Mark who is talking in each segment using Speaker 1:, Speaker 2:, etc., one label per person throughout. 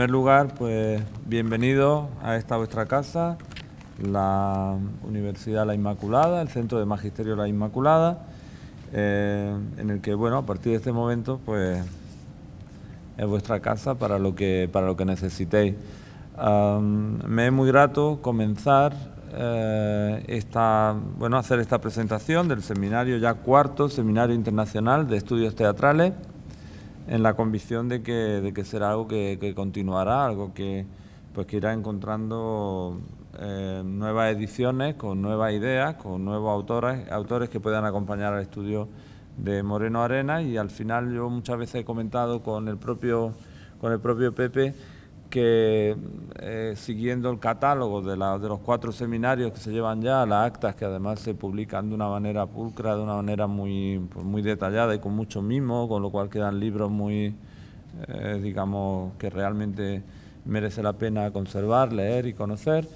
Speaker 1: primer lugar, pues bienvenidos a esta vuestra casa, la Universidad La Inmaculada, el Centro de Magisterio La Inmaculada, en el que, bueno, a partir de este momento, pues es vuestra casa para lo que necesitéis. Me es muy grato comenzar hacer esta presentación del seminario, ya cuarto Seminario Internacional de Estudios Teatrales, en la convicción de que será algo que continuará, algo que irá encontrando nuevas ediciones, con nuevas ideas, con nuevos autores que puedan acompañar al estudio de Moreno Arenas. Y al final yo muchas veces he comentado con el propio Pepe que siguiendo el catálogo de los 4 seminarios que se llevan ya, las actas que además se publican de una manera pulcra, de una manera muy detallada y con mucho mimo, con lo cual quedan libros muy, digamos, que realmente merece la pena conservar, leer y conocer.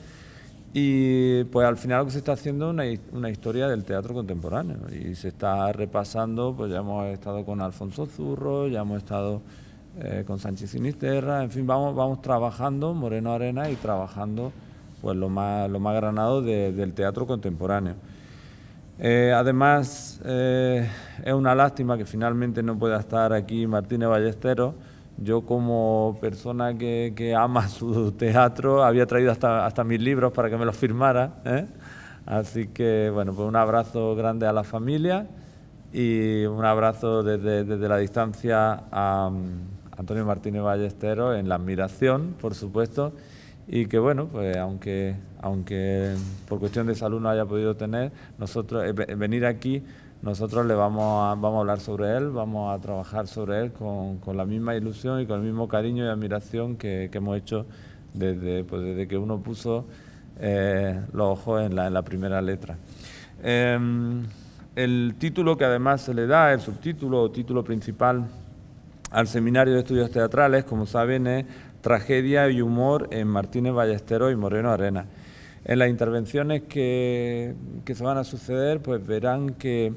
Speaker 1: Y pues al final lo que se está haciendo es una historia del teatro contemporáneo y se está repasando, pues ya hemos estado con Alfonso Zurro, ya hemos estado con Sánchez Sinisterra, en fin, vamos trabajando Moreno Arenas y trabajando pues lo más granado del teatro contemporáneo. Además, es una lástima que finalmente no pueda estar aquí Martínez Ballesteros. Yo, como persona que ama su teatro, había traído hasta mis libros para que me los firmara, ¿eh? Así que, bueno, pues un abrazo grande a la familia y un abrazo desde la distancia a Antonio Martínez Ballesteros, en la admiración, por supuesto, y que, bueno, pues aunque por cuestión de salud no haya podido venir aquí, nosotros le vamos a hablar sobre él, vamos a trabajar sobre él con la misma ilusión y con el mismo cariño y admiración que hemos hecho desde que uno puso los ojos en la primera letra. El título que además se le da, el subtítulo o título principal al Seminario de Estudios Teatrales, como saben, es Tragedia y Humor en Martínez Ballesteros y Moreno Arenas. En las intervenciones que se van a suceder, pues verán que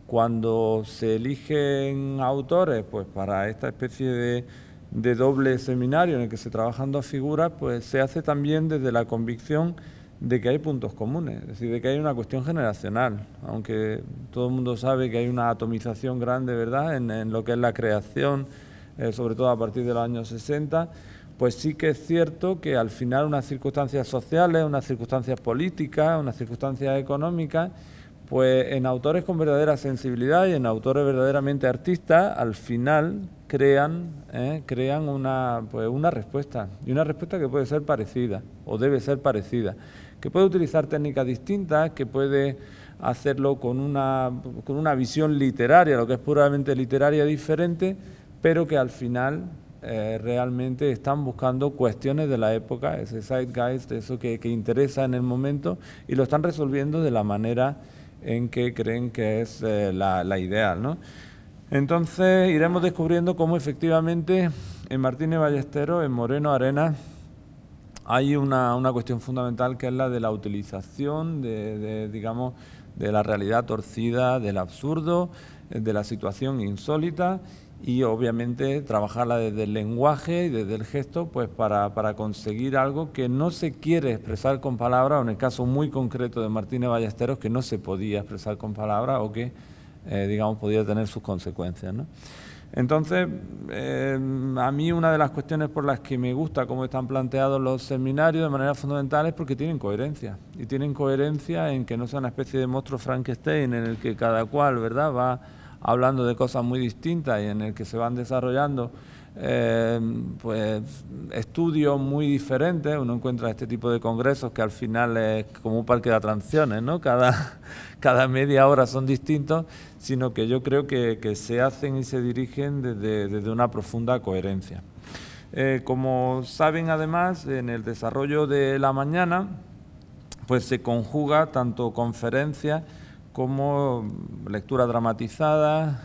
Speaker 1: cuando se eligen autores pues para esta especie de doble seminario en el que se trabajan 2 figuras, pues se hace también desde la convicción de que hay puntos comunes, es decir, de que hay una cuestión generacional, aunque todo el mundo sabe que hay una atomización grande, ¿verdad?, en lo que es la creación, sobre todo a partir de los años 60, pues sí que es cierto que al final unas circunstancias sociales, unas circunstancias políticas, unas circunstancias económicas, pues en autores con verdadera sensibilidad y en autores verdaderamente artistas, al final crean una respuesta, y una respuesta que puede ser parecida, o debe ser parecida, que puede utilizar técnicas distintas, que puede hacerlo con una visión literaria, lo que es puramente literaria diferente, pero que al final realmente están buscando cuestiones de la época, ese zeitgeist, eso que interesa en el momento, y lo están resolviendo de la manera en que creen que es la ideal, ¿no? Entonces iremos descubriendo cómo efectivamente en Martínez Ballesteros, en Moreno Arenas, hay una cuestión fundamental, que es la de la utilización digamos, de la realidad torcida, del absurdo, de la situación insólita, y obviamente trabajarla desde el lenguaje y desde el gesto, pues para conseguir algo que no se quiere expresar con palabras, o en el caso muy concreto de Martínez Ballesteros, que no se podía expresar con palabras o que, digamos, podía tener sus consecuencias, ¿no? Entonces, a mí una de las cuestiones por las que me gusta cómo están planteados los seminarios de manera fundamental es porque tienen coherencia, y tienen coherencia en que no sea una especie de monstruo Frankenstein en el que cada cual, ¿verdad?, va hablando de cosas muy distintas y en el que se van desarrollando pues estudios muy diferentes. Uno encuentra este tipo de congresos que al final es como un parque de atracciones, ¿no? Cada media hora son distintos, sino que yo creo que se hacen y se dirigen desde una profunda coherencia. Como saben, además, en el desarrollo de la mañana pues se conjuga tanto conferencias como lectura dramatizada,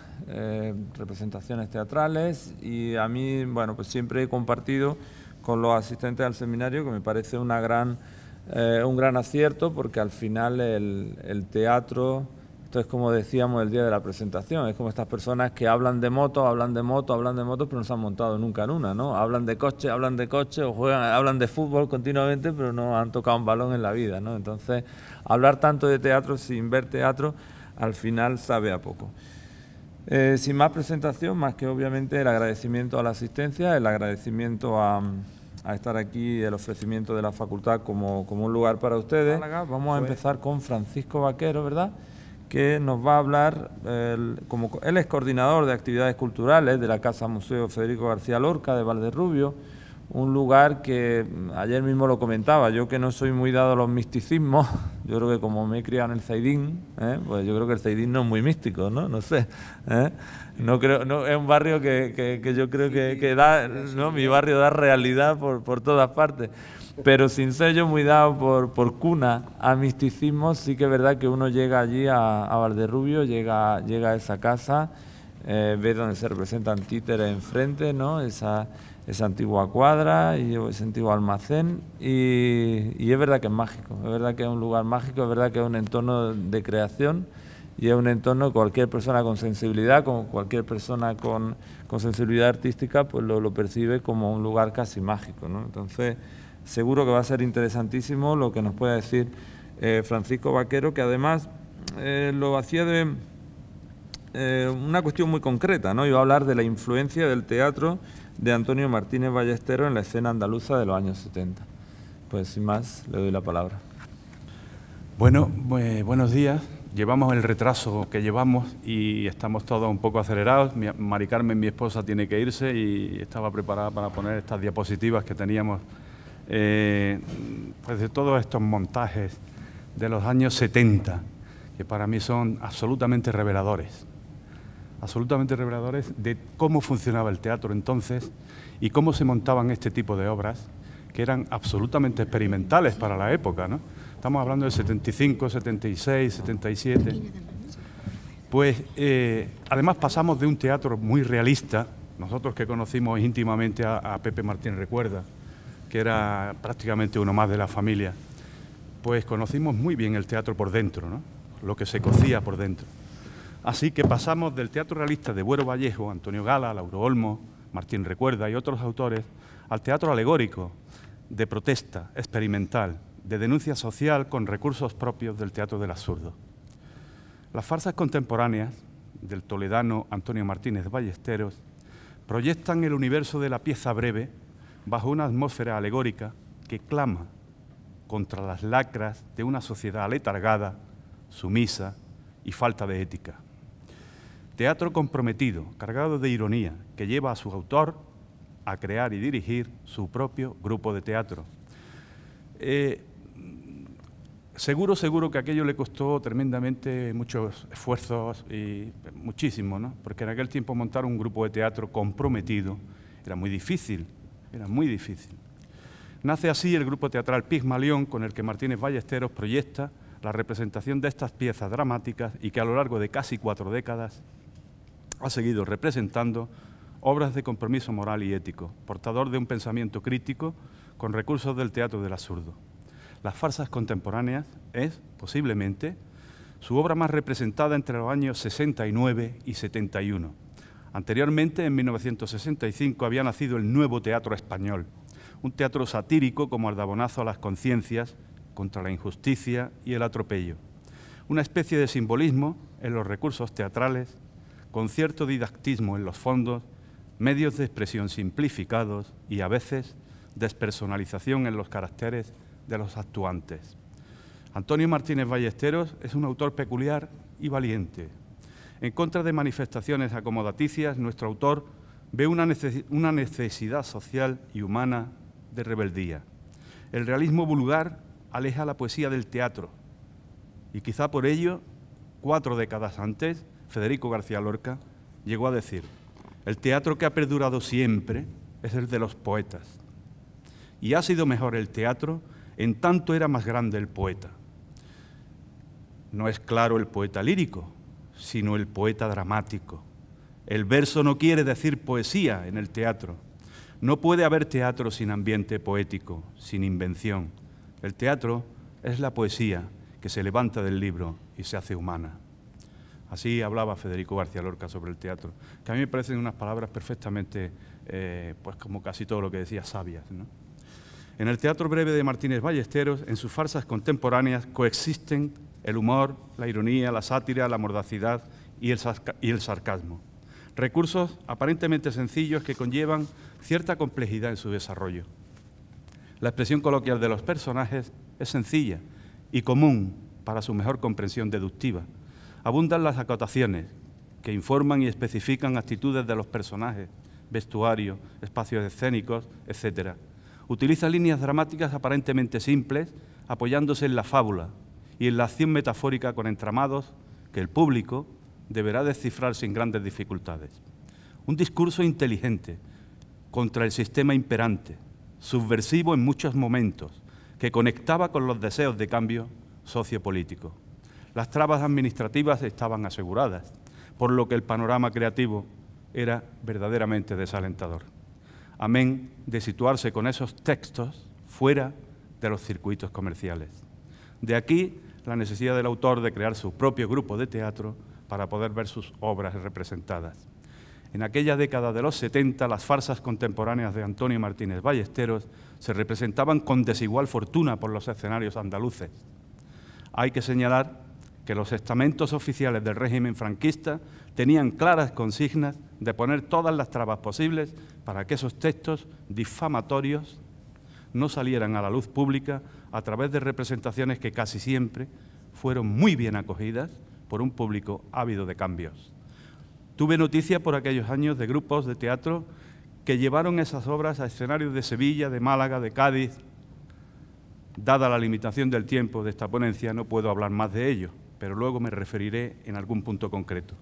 Speaker 1: representaciones teatrales, y a mí, bueno, pues siempre he compartido con los asistentes al seminario que me parece un gran acierto, porque al final el teatro Entonces, como decíamos el día de la presentación, es como estas personas que hablan de moto, pero no se han montado nunca en una, ¿no? Hablan de coche, o juegan, hablan de fútbol continuamente, pero no han tocado un balón en la vida, ¿no? Entonces, hablar tanto de teatro sin ver teatro, al final sabe a poco. Sin más presentación, más que obviamente el agradecimiento a la asistencia, el agradecimiento a estar aquí, el ofrecimiento de la facultad como un lugar para ustedes. Vamos a empezar con Francisco Vaquero, ¿verdad?, que nos va a hablar, él es coordinador de actividades culturales de la Casa Museo Federico García Lorca de Valderrubio, un lugar que ayer mismo lo comentaba, yo que no soy muy dado a los misticismos, yo creo que como me he criado en el Zaidín, pues yo creo que el Zaidín no es muy místico, ¿no? No sé, no creo, no, es un barrio que yo creo que da, ¿no? Mi barrio da realidad por todas partes. Pero sin ser yo muy dado por cuna a misticismo, sí que es verdad que uno llega allí a Valderrubio, llega a esa casa, ve donde se representan títeres enfrente, ¿no? Esa antigua cuadra y ese antiguo almacén, y es verdad que es mágico, es verdad que es un lugar mágico, es verdad que es un entorno de creación y es un entorno que cualquier persona con sensibilidad, como cualquier persona con sensibilidad artística, pues lo percibe como un lugar casi mágico, ¿no? Entonces, seguro que va a ser interesantísimo lo que nos pueda decir Francisco Vaquero, que además lo hacía de una cuestión muy concreta, ¿no? Iba a hablar de la influencia del teatro de Antonio Martínez Ballesteros en la escena andaluza de los años 70. Pues sin más, le doy la palabra.
Speaker 2: Bueno, buenos días. Llevamos el retraso que llevamos y estamos todos un poco acelerados. Mari Carmen, mi esposa, tiene que irse y estaba preparada para poner estas diapositivas que teníamos pues de todos estos montajes de los años 70, que para mí son absolutamente reveladores de cómo funcionaba el teatro entonces y cómo se montaban este tipo de obras, que eran absolutamente experimentales para la época, ¿no? Estamos hablando del 75, 76, 77. Pues además pasamos de un teatro muy realista, nosotros que conocimos íntimamente a Pepe Martín Recuerda, que era prácticamente uno más de la familia, pues conocimos muy bien el teatro por dentro, ¿no? Lo que se cocía por dentro. Así que pasamos del teatro realista de Buero Vallejo, Antonio Gala, Lauro Olmo, Martín Recuerda y otros autores, al teatro alegórico, de protesta, experimental, de denuncia social con recursos propios del teatro del absurdo. Las farsas contemporáneas del toledano Antonio Martínez Ballesteros proyectan el universo de la pieza breve bajo una atmósfera alegórica que clama contra las lacras de una sociedad aletargada, sumisa y falta de ética. Teatro comprometido, cargado de ironía, que lleva a su autor a crear y dirigir su propio grupo de teatro. Seguro que aquello le costó tremendamente muchos esfuerzos y muchísimo, ¿no? Porque en aquel tiempo montar un grupo de teatro comprometido era muy difícil, Nace así el grupo teatral Pigmalión, con el que Martínez Ballesteros proyecta la representación de estas piezas dramáticas y que a lo largo de casi 4 décadas ha seguido representando obras de compromiso moral y ético, portador de un pensamiento crítico con recursos del teatro del absurdo. Las farsas contemporáneas es, posiblemente, su obra más representada entre los años 69 y 71. Anteriormente, en 1965, había nacido el Nuevo Teatro Español, un teatro satírico como ardabonazo a las conciencias contra la injusticia y el atropello. Una especie de simbolismo en los recursos teatrales, con cierto didactismo en los fondos, medios de expresión simplificados y, a veces, despersonalización en los caracteres de los actuantes. Antonio Martínez Ballesteros es un autor peculiar y valiente. En contra de manifestaciones acomodaticias, nuestro autor ve una necesidad social y humana de rebeldía. El realismo vulgar aleja la poesía del teatro y quizá por ello, 4 décadas antes, Federico García Lorca llegó a decir: el teatro que ha perdurado siempre es el de los poetas. Y ha sido mejor el teatro en tanto era más grande el poeta. No es claro el poeta lírico, sino el poeta dramático. El verso no quiere decir poesía en el teatro. No puede haber teatro sin ambiente poético, sin invención. El teatro es la poesía que se levanta del libro y se hace humana. Así hablaba Federico García Lorca sobre el teatro, que a mí me parecen unas palabras perfectamente, pues como casi todo lo que decía, sabias, ¿no? En el teatro breve de Martínez Ballesteros, en sus farsas contemporáneas, coexisten el humor, la ironía, la sátira, la mordacidad y el sarcasmo. Recursos aparentemente sencillos que conllevan cierta complejidad en su desarrollo. La expresión coloquial de los personajes es sencilla y común para su mejor comprensión deductiva. Abundan las acotaciones que informan y especifican actitudes de los personajes, vestuario, espacios escénicos, etc. Utiliza líneas dramáticas aparentemente simples, apoyándose en la fábula y en la acción metafórica con entramados que el público deberá descifrar sin grandes dificultades. Un discurso inteligente contra el sistema imperante, subversivo en muchos momentos, que conectaba con los deseos de cambio sociopolítico. Las trabas administrativas estaban aseguradas, por lo que el panorama creativo era verdaderamente desalentador. Amén de situarse con esos textos fuera de los circuitos comerciales. De aquí la necesidad del autor de crear su propio grupo de teatro para poder ver sus obras representadas. En aquella década de los 70, las farsas contemporáneas de Antonio Martínez Ballesteros se representaban con desigual fortuna por los escenarios andaluces. Hay que señalar que los estamentos oficiales del régimen franquista tenían claras consignas de poner todas las trabas posibles para que esos textos difamatorios no salieran a la luz pública a través de representaciones que casi siempre fueron muy bien acogidas por un público ávido de cambios. Tuve noticia por aquellos años de grupos de teatro que llevaron esas obras a escenarios de Sevilla, de Málaga, de Cádiz. Dada la limitación del tiempo de esta ponencia, no puedo hablar más de ello, pero luego me referiré en algún punto concreto.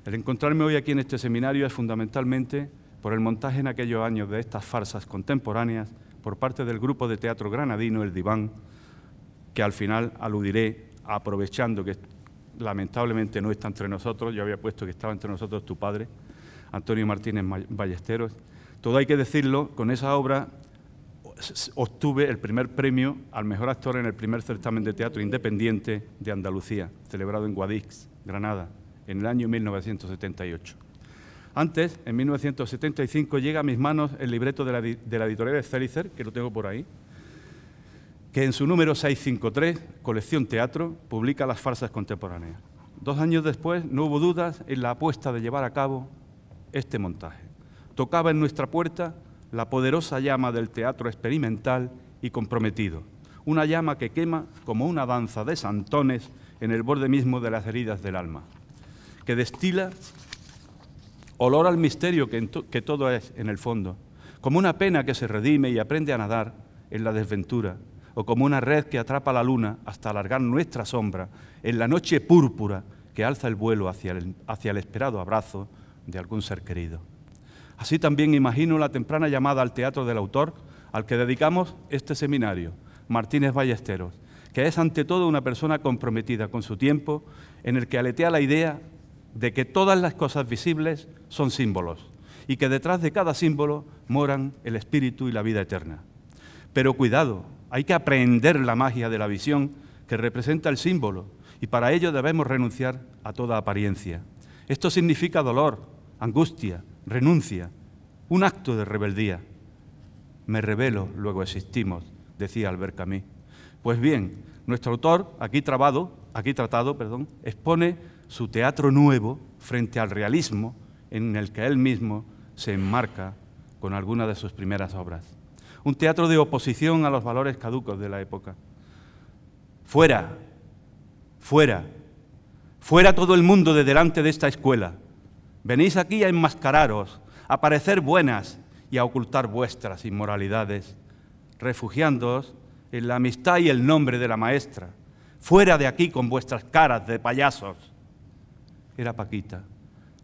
Speaker 2: El encontrarme hoy aquí en este seminario es fundamentalmente por el montaje en aquellos años de estas farsas contemporáneas por parte del grupo de teatro granadino El Diván, que al final aludiré aprovechando que lamentablemente no está entre nosotros. Yo había puesto que estaba entre nosotros tu padre, Antonio Martínez Ballesteros. Todo hay que decirlo, con esa obra obtuve el primer premio al mejor actor en el primer certamen de teatro independiente de Andalucía, celebrado en Guadix, Granada, en el año 1978. Antes, en 1975, llega a mis manos el libreto de la editorial de Célicer, que lo tengo por ahí, que en su número 653, Colección Teatro, publica las farsas contemporáneas. 2 años después, no hubo dudas en la apuesta de llevar a cabo este montaje. Tocaba en nuestra puerta la poderosa llama del teatro experimental y comprometido, una llama que quema como una danza de santones en el borde mismo de las heridas del alma, que destila olor al misterio que todo es en el fondo, como una pena que se redime y aprende a nadar en la desventura, o como una red que atrapa la luna hasta alargar nuestra sombra en la noche púrpura que alza el vuelo hacia el esperado abrazo de algún ser querido. Así también imagino la temprana llamada al teatro del autor al que dedicamos este seminario, Martínez Ballesteros, que es ante todo una persona comprometida con su tiempo, en el que aletea la idea de que todas las cosas visibles son símbolos y que detrás de cada símbolo moran el espíritu y la vida eterna. Pero cuidado, hay que aprender la magia de la visión que representa el símbolo y para ello debemos renunciar a toda apariencia. Esto significa dolor, angustia, renuncia, un acto de rebeldía. Me rebelo, luego existimos, decía Albert Camus. Pues bien, nuestro autor, aquí tratado, expone su teatro nuevo frente al realismo en el que él mismo se enmarca con alguna de sus primeras obras. Un teatro de oposición a los valores caducos de la época. Fuera, fuera, fuera todo el mundo de delante de esta escuela. Venís aquí a enmascararos, a parecer buenas y a ocultar vuestras inmoralidades, refugiándoos en la amistad y el nombre de la maestra. Fuera de aquí con vuestras caras de payasos. Era Paquita,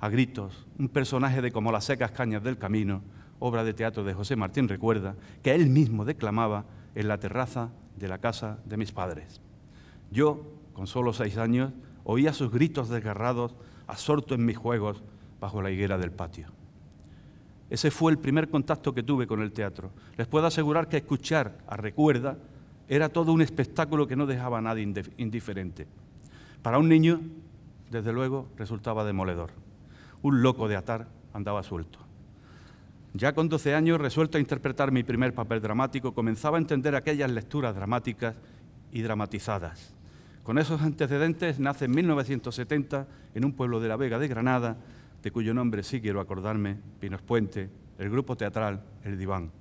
Speaker 2: a gritos, un personaje de Como las secas cañas del camino, obra de teatro de José Martín Recuerda, que él mismo declamaba en la terraza de la casa de mis padres. Yo, con solo 6 años, oía sus gritos desgarrados, absorto en mis juegos, bajo la higuera del patio. Ese fue el primer contacto que tuve con el teatro. Les puedo asegurar que escuchar a Recuerda era todo un espectáculo que no dejaba a nadie indiferente. Para un niño desde luego, resultaba demoledor. Un loco de atar andaba suelto. Ya con 12 años, resuelto a interpretar mi primer papel dramático, comenzaba a entender aquellas lecturas dramáticas y dramatizadas. Con esos antecedentes nace en 1970, en un pueblo de la Vega de Granada, de cuyo nombre sí quiero acordarme, Pinos Puente, el grupo teatral El Diván.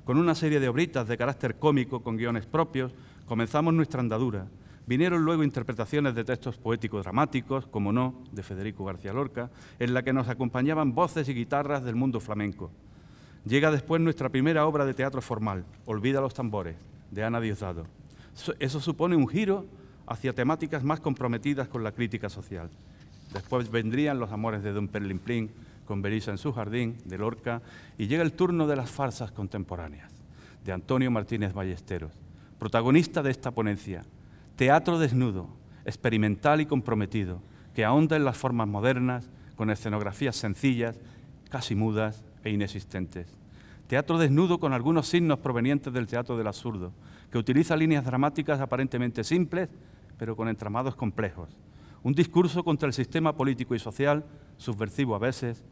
Speaker 2: Con una serie de obritas de carácter cómico, con guiones propios, comenzamos nuestra andadura. Vinieron luego interpretaciones de textos poéticos dramáticos, como no, de Federico García Lorca, en la que nos acompañaban voces y guitarras del mundo flamenco. Llega después nuestra primera obra de teatro formal, Olvida los tambores, de Ana Diosdado. Eso supone un giro hacia temáticas más comprometidas con la crítica social. Después vendrían Los amores de Don Perlimplín, con Berisa en su jardín, de Lorca, y llega el turno de las farsas contemporáneas, de Antonio Martínez Ballesteros, protagonista de esta ponencia. Teatro desnudo, experimental y comprometido, que ahonda en las formas modernas, con escenografías sencillas, casi mudas e inexistentes. Teatro desnudo con algunos signos provenientes del teatro del absurdo, que utiliza líneas dramáticas aparentemente simples, pero con entramados complejos. Un discurso contra el sistema político y social, subversivo a veces,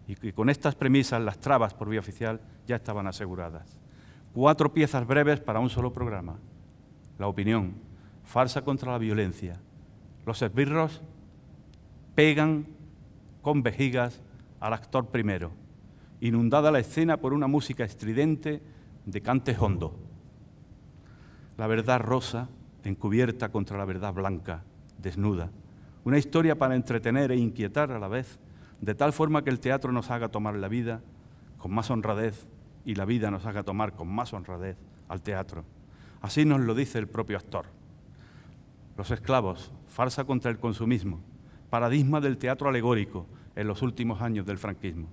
Speaker 2: y que con estas premisas las trabas por vía oficial ya estaban aseguradas. 4 piezas breves para un solo programa. La opinión, farsa contra la violencia. Los esbirros pegan con vejigas al actor primero, inundada la escena por una música estridente de cante hondo. La verdad rosa, encubierta contra la verdad blanca, desnuda. Una historia para entretener e inquietar a la vez, de tal forma que el teatro nos haga tomar la vida con más honradez y la vida nos haga tomar con más honradez al teatro. Así nos lo dice el propio actor. Los esclavos, farsa contra el consumismo, paradigma del teatro alegórico en los últimos años del franquismo.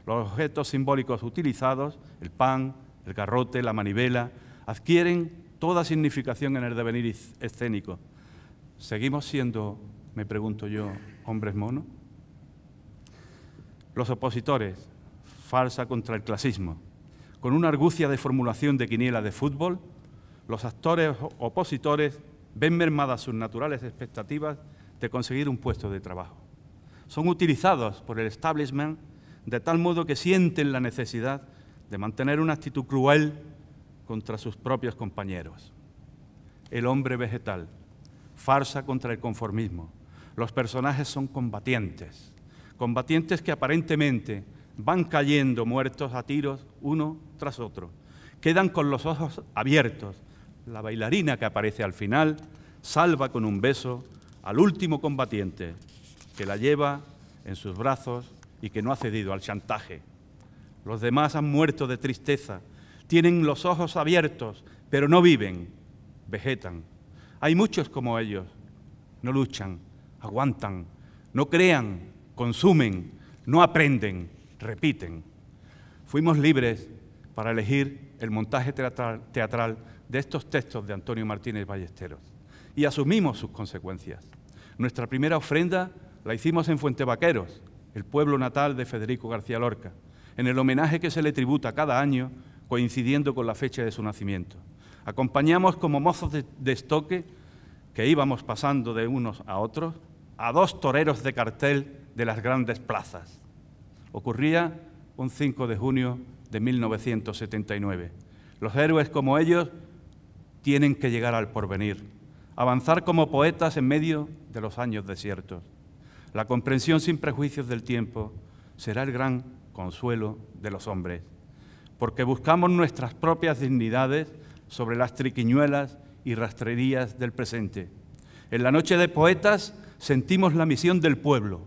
Speaker 2: Los objetos simbólicos utilizados, el pan, el garrote, la manivela, adquieren toda significación en el devenir escénico. ¿Seguimos siendo, me pregunto yo, hombres monos? Los opositores, farsa contra el clasismo. Con una argucia de formulación de quiniela de fútbol, los actores opositores ven mermadas sus naturales expectativas de conseguir un puesto de trabajo. Son utilizados por el establishment de tal modo que sienten la necesidad de mantener una actitud cruel contra sus propios compañeros. El hombre vegetal, farsa contra el conformismo. Los personajes son combatientes, combatientes que aparentemente van cayendo muertos a tiros uno tras otro. Quedan con los ojos abiertos. La bailarina que aparece al final salva con un beso al último combatiente, que la lleva en sus brazos y que no ha cedido al chantaje. Los demás han muerto de tristeza, tienen los ojos abiertos, pero no viven, vegetan. Hay muchos como ellos, no luchan, aguantan, no crean, consumen, no aprenden, repiten. Fuimos libres para elegir el montaje teatral de estos textos de Antonio Martínez Ballesteros y asumimos sus consecuencias. Nuestra primera ofrenda la hicimos en Fuentevaqueros, el pueblo natal de Federico García Lorca, en el homenaje que se le tributa cada año coincidiendo con la fecha de su nacimiento. Acompañamos como mozos de estoque que íbamos pasando de unos a otros a 2 toreros de cartel de las grandes plazas. Ocurría un 5 de junio de 1979. Los héroes como ellos tienen que llegar al porvenir, avanzar como poetas en medio de los años desiertos. La comprensión sin prejuicios del tiempo será el gran consuelo de los hombres, porque buscamos nuestras propias dignidades sobre las triquiñuelas y rastrerías del presente. En la noche de poetas sentimos la misión del pueblo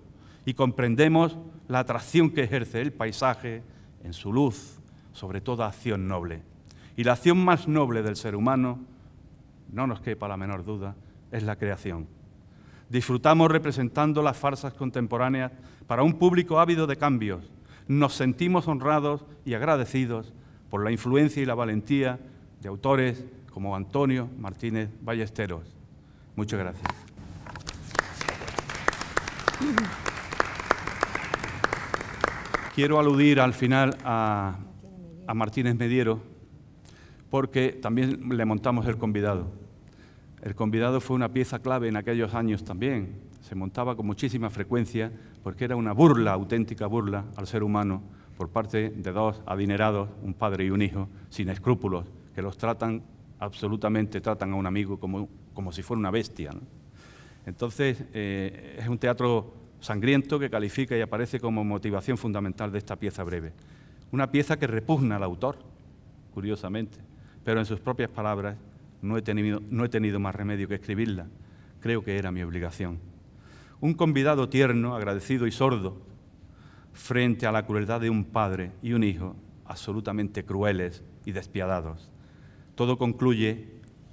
Speaker 2: y comprendemos la atracción que ejerce el paisaje en su luz sobre toda acción noble. Y la acción más noble del ser humano, no nos quepa la menor duda, es la creación. Disfrutamos representando las farsas contemporáneas para un público ávido de cambios. Nos sentimos honrados y agradecidos por la influencia y la valentía de autores como Antonio Martínez Ballesteros. Muchas gracias. Quiero aludir al final a Martínez Mediero, porque también le montamos el convidado. El convidado fue una pieza clave en aquellos años también. se montaba con muchísima frecuencia porque era una burla, auténtica burla al ser humano por parte de dos adinerados, un padre y un hijo, sin escrúpulos, que los tratan a un amigo como si fuera una bestia, ¿no? Entonces, es un teatro sangriento que califica y aparece como motivación fundamental de esta pieza breve. Una pieza que repugna al autor, curiosamente, pero en sus propias palabras, no he tenido más remedio que escribirla. Creo que era mi obligación. Un convidado tierno, agradecido y sordo, frente a la crueldad de un padre y un hijo absolutamente crueles y despiadados. Todo concluye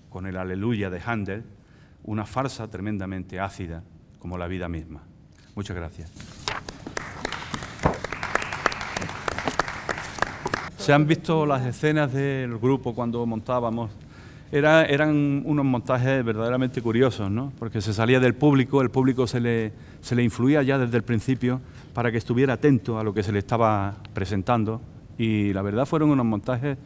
Speaker 2: con el Aleluya de Händel, una farsa tremendamente ácida como la vida misma. Muchas gracias. Se han visto las escenas del grupo cuando montábamos. Eran unos montajes verdaderamente curiosos, ¿no? Porque se salía del público, el público se le influía ya desde el principio para que estuviera atento a lo que se le estaba presentando, y la verdad fueron unos montajes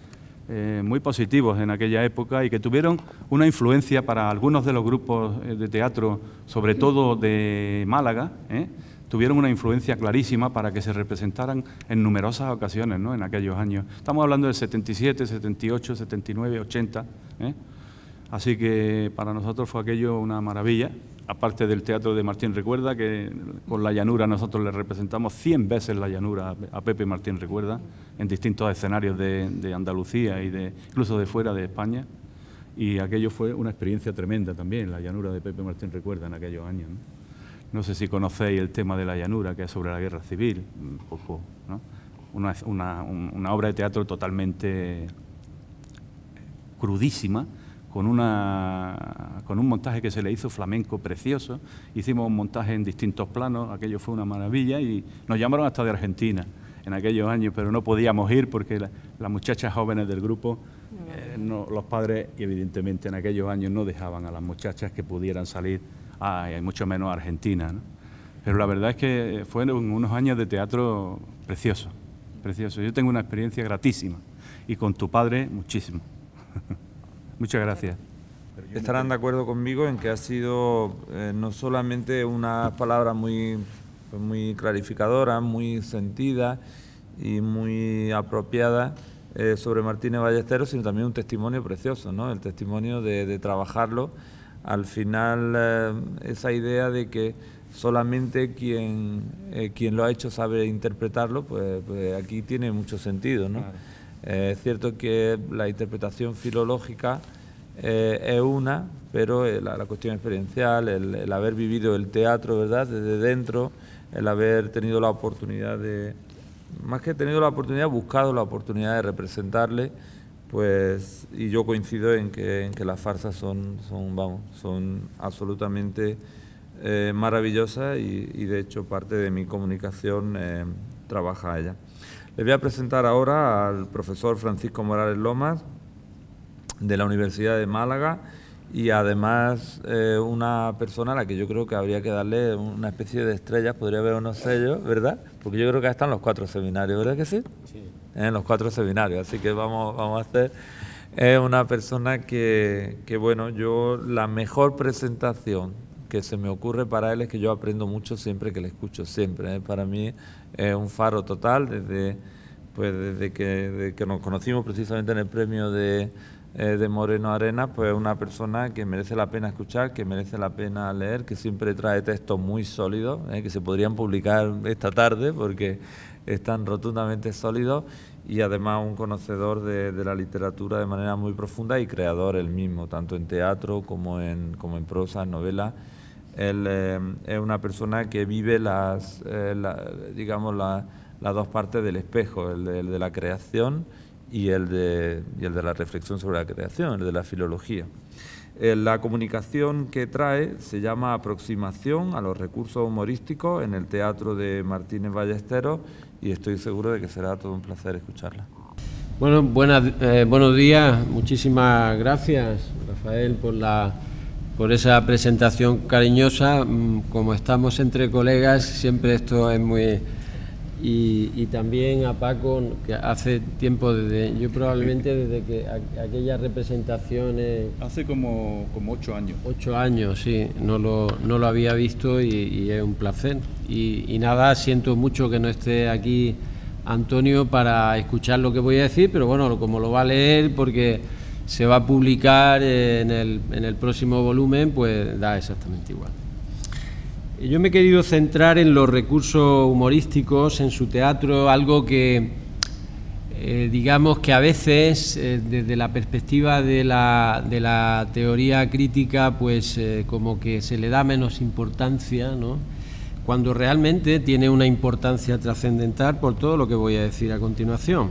Speaker 2: muy positivos en aquella época y que tuvieron una influencia para algunos de los grupos de teatro, sobre todo de Málaga, tuvieron una influencia clarísima para que se representaran en numerosas ocasiones, ¿no? En aquellos años. Estamos hablando del 77, 78, 79, 80. Así que para nosotros fue aquello una maravilla, aparte del Teatro de Martín Recuerda, que con La Llanura nosotros le representamos 100 veces La Llanura a Pepe Martín Recuerda, en distintos escenarios de Andalucía y incluso de fuera de España. Y aquello fue una experiencia tremenda también, La Llanura de Pepe Martín Recuerda en aquellos años, ¿no? No sé si conocéis el tema de La Llanura, que es sobre la guerra civil, un poco, ¿no? Una obra de teatro totalmente crudísima, con un montaje que se le hizo flamenco precioso. Hicimos un montaje en distintos planos, aquello fue una maravilla, y nos llamaron hasta de Argentina en aquellos años, pero no podíamos ir porque las muchachas jóvenes del grupo, los padres, evidentemente en aquellos años no dejaban a las muchachas que pudieran salir, y mucho menos a Argentina, ¿no? Pero la verdad es que fueron unos años de teatro preciosos, preciosos. Yo tengo una experiencia gratísima, y con tu padre muchísimo. Muchas gracias.
Speaker 1: Estarán de acuerdo conmigo en que ha sido no solamente una palabra muy clarificadora, muy sentida y muy apropiada sobre Martínez Ballesteros, sino también un testimonio precioso, ¿no? El testimonio de trabajarlo. Al final, esa idea de que solamente quien lo ha hecho sabe interpretarlo, pues aquí tiene mucho sentido, ¿no? Claro. Es cierto que la interpretación filológica es una, pero la cuestión experiencial, el haber vivido el teatro, ¿verdad?, desde dentro, el haber tenido la oportunidad más que tenido la oportunidad, buscado la oportunidad de representarle, pues, y yo coincido en que las farsas son absolutamente maravillosas, y de hecho parte de mi comunicación trabaja ella. Les voy a presentar ahora al profesor Francisco Morales Lomas, de la Universidad de Málaga, y además una persona a la que yo creo que habría que darle una especie de estrellas, podría haber unos sellos, ¿verdad? Porque yo creo que están los 4 seminarios, ¿verdad que sí? Sí. En los 4 seminarios, así que vamos a hacer una persona que bueno, yo la mejor presentación que se me ocurre para él es que yo aprendo mucho siempre que le escucho, siempre. Para mí es un faro total desde que nos conocimos precisamente en el premio de Moreno Arenas, pues una persona que merece la pena escuchar, que merece la pena leer, que siempre trae textos muy sólidos, que se podrían publicar esta tarde porque están rotundamente sólidos, y además un conocedor de la literatura de manera muy profunda y creador él mismo, tanto en teatro como en prosa, en novela. Él es una persona que vive las dos partes del espejo, el de la creación y el de la reflexión sobre la creación, el de la filología. La comunicación que trae se llama Aproximación a los recursos humorísticos en el Teatro de Martínez Ballesteros, y estoy seguro de que será todo un placer escucharla.
Speaker 3: Bueno, buenos días, muchísimas gracias, Rafael, por esa presentación cariñosa. Como estamos entre colegas, siempre esto es muy y también a Paco, que hace tiempo, yo probablemente desde que aquellas representaciones...
Speaker 2: Hace como 8 años.
Speaker 3: 8 años, sí, no lo había visto y es un placer. Y nada, siento mucho que no esté aquí Antonio para escuchar lo que voy a decir, pero bueno, como lo va a leer porque se va a publicar en el próximo volumen, pues da exactamente igual. Yo me he querido centrar en los recursos humorísticos, en su teatro, algo que digamos que a veces desde la perspectiva de la teoría crítica pues como que se le da menos importancia, ¿no?, cuando realmente tiene una importancia trascendental por todo lo que voy a decir a continuación.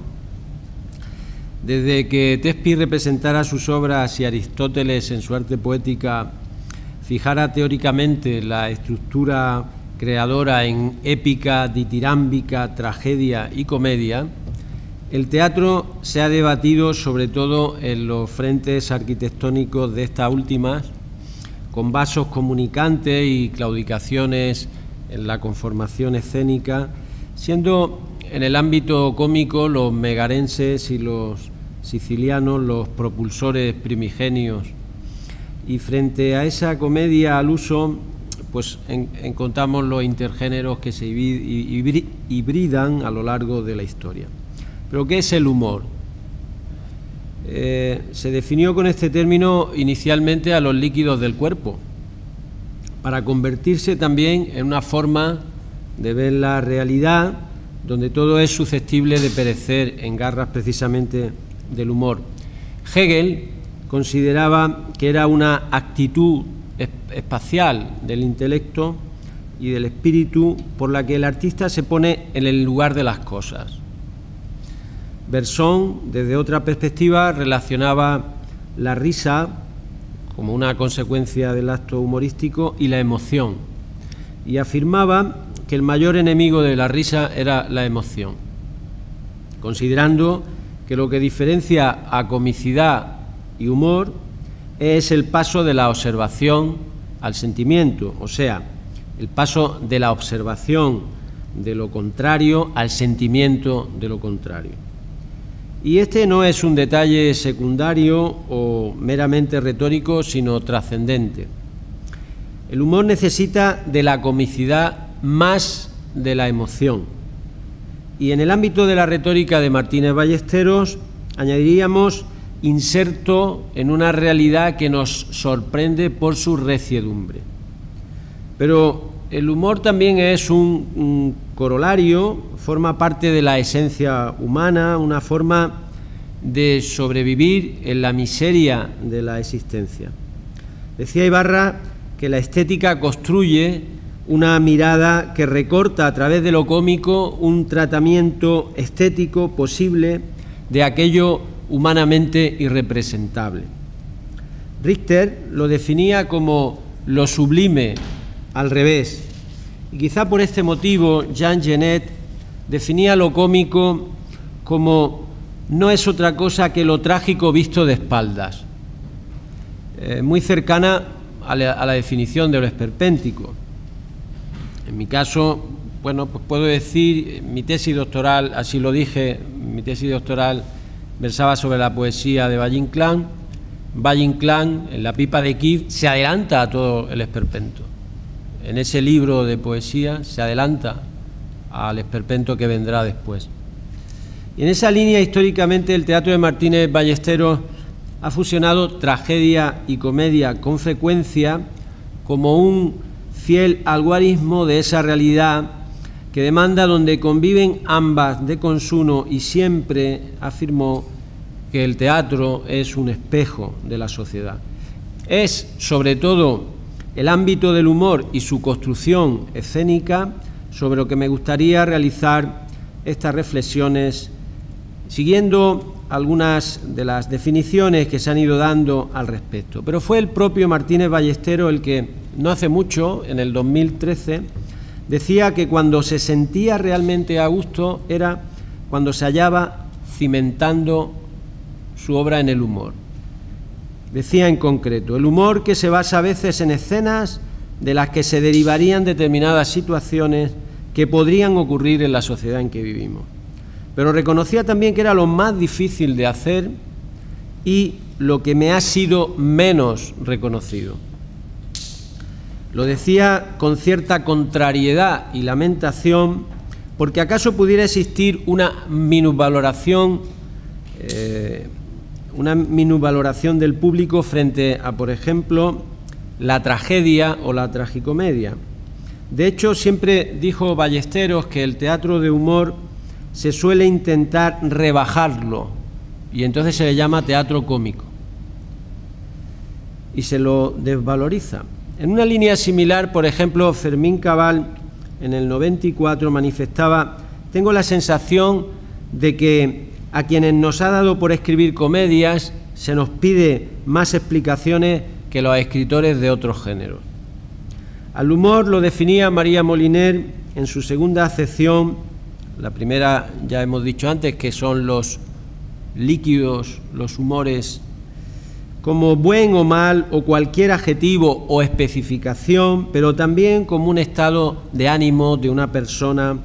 Speaker 3: Desde que Thespis representara sus obras y Aristóteles en su arte poética fijara teóricamente la estructura creadora en épica, ditirámbica, tragedia y comedia, el teatro se ha debatido sobre todo en los frentes arquitectónicos de estas últimas, con vasos comunicantes y claudicaciones en la conformación escénica, siendo en el ámbito cómico los megarenses y los sicilianos los propulsores primigenios. Y frente a esa comedia al uso, pues encontramos los intergéneros que se hibridan a lo largo de la historia. ¿Pero qué es el humor? Se definió con este término inicialmente a los líquidos del cuerpo, para convertirse también en una forma de ver la realidad, donde todo es susceptible de perecer en garras precisamente del humor. Hegel consideraba que era una actitud espacial del intelecto y del espíritu por la que el artista se pone en el lugar de las cosas. Bersón, desde otra perspectiva, relacionaba la risa como una consecuencia del acto humorístico y la emoción, y afirmaba que el mayor enemigo de la risa era la emoción, considerando que lo que diferencia a comicidad y humor es el paso de la observación al sentimiento, o sea, el paso de la observación de lo contrario al sentimiento de lo contrario. Y este no es un detalle secundario o meramente retórico, sino trascendente. El humor necesita de la comicidad más de la emoción. Y en el ámbito de la retórica de Martínez Ballesteros añadiríamos inserto en una realidad que nos sorprende por su reciedumbre. Pero el humor también es un corolario, forma parte de la esencia humana, una forma de sobrevivir en la miseria de la existencia. Decía Ibarra que la estética construye una mirada que recorta a través de lo cómico un tratamiento estético posible de aquello humanamente irrepresentable. Richter lo definía como lo sublime al revés, y quizá por este motivo Jean Genet definía lo cómico como no es otra cosa que lo trágico visto de espaldas, muy cercana a la definición de lo esperpéntico. En mi caso, bueno, pues puedo decir, mi tesis doctoral, así lo dije, mi tesis doctoral versaba sobre la poesía de Valle Inclán. Valle Inclán, en La pipa de Kiev, se adelanta a todo el esperpento. En ese libro de poesía se adelanta al esperpento que vendrá después. Y en esa línea, históricamente, el teatro de Martínez Ballesteros ha fusionado tragedia y comedia con frecuencia como un fiel algoritmo de esa realidad que demanda donde conviven ambas de consuno, y siempre afirmó que el teatro es un espejo de la sociedad. Es, sobre todo, el ámbito del humor y su construcción escénica sobre lo que me gustaría realizar estas reflexiones, siguiendo algunas de las definiciones que se han ido dando al respecto. Pero fue el propio Martínez Ballesteros el que, no hace mucho, en el 2013, decía que cuando se sentía realmente a gusto era cuando se hallaba cimentando su obra en el humor. Decía en concreto, el humor que se basa a veces en escenas de las que se derivarían determinadas situaciones que podrían ocurrir en la sociedad en que vivimos. Pero reconocía también que era lo más difícil de hacer y lo que me ha sido menos reconocido. Lo decía con cierta contrariedad y lamentación, porque acaso pudiera existir una minusvaloración del público frente a, por ejemplo, la tragedia o la tragicomedia. De hecho, siempre dijo Ballesteros que el teatro de humor se suele intentar rebajarlo y entonces se le llama teatro cómico y se lo desvaloriza. En una línea similar, por ejemplo, Fermín Cabal en el 94 manifestaba: tengo la sensación de que a quienes nos ha dado por escribir comedias se nos pide más explicaciones que los escritores de otros géneros. Al humor lo definía María Moliner en su segunda acepción. La primera ya hemos dicho antes, que son los líquidos, los humores, como buen o mal o cualquier adjetivo o especificación, pero también como un estado de ánimo de una persona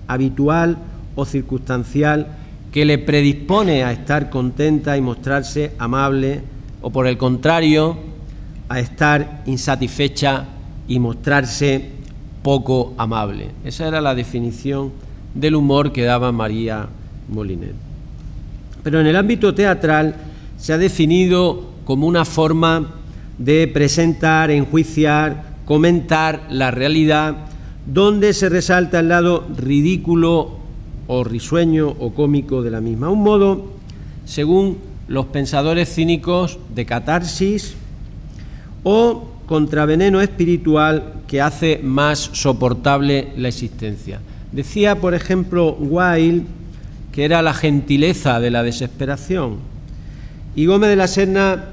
Speaker 3: habitual o circunstancial que le predispone a estar contenta y mostrarse amable, o por el contrario, a estar insatisfecha y mostrarse poco amable. Esa era la definición del humor que daba María Moliner. Pero en el ámbito teatral se ha definido como una forma de presentar, enjuiciar, comentar la realidad, donde se resalta el lado ridículo o risueño o cómico de la misma. Un modo, según los pensadores cínicos, de catarsis o contraveneno espiritual que hace más soportable la existencia. Decía, por ejemplo, Wilde, que era la gentileza de la desesperación. Y Gómez de la Serna,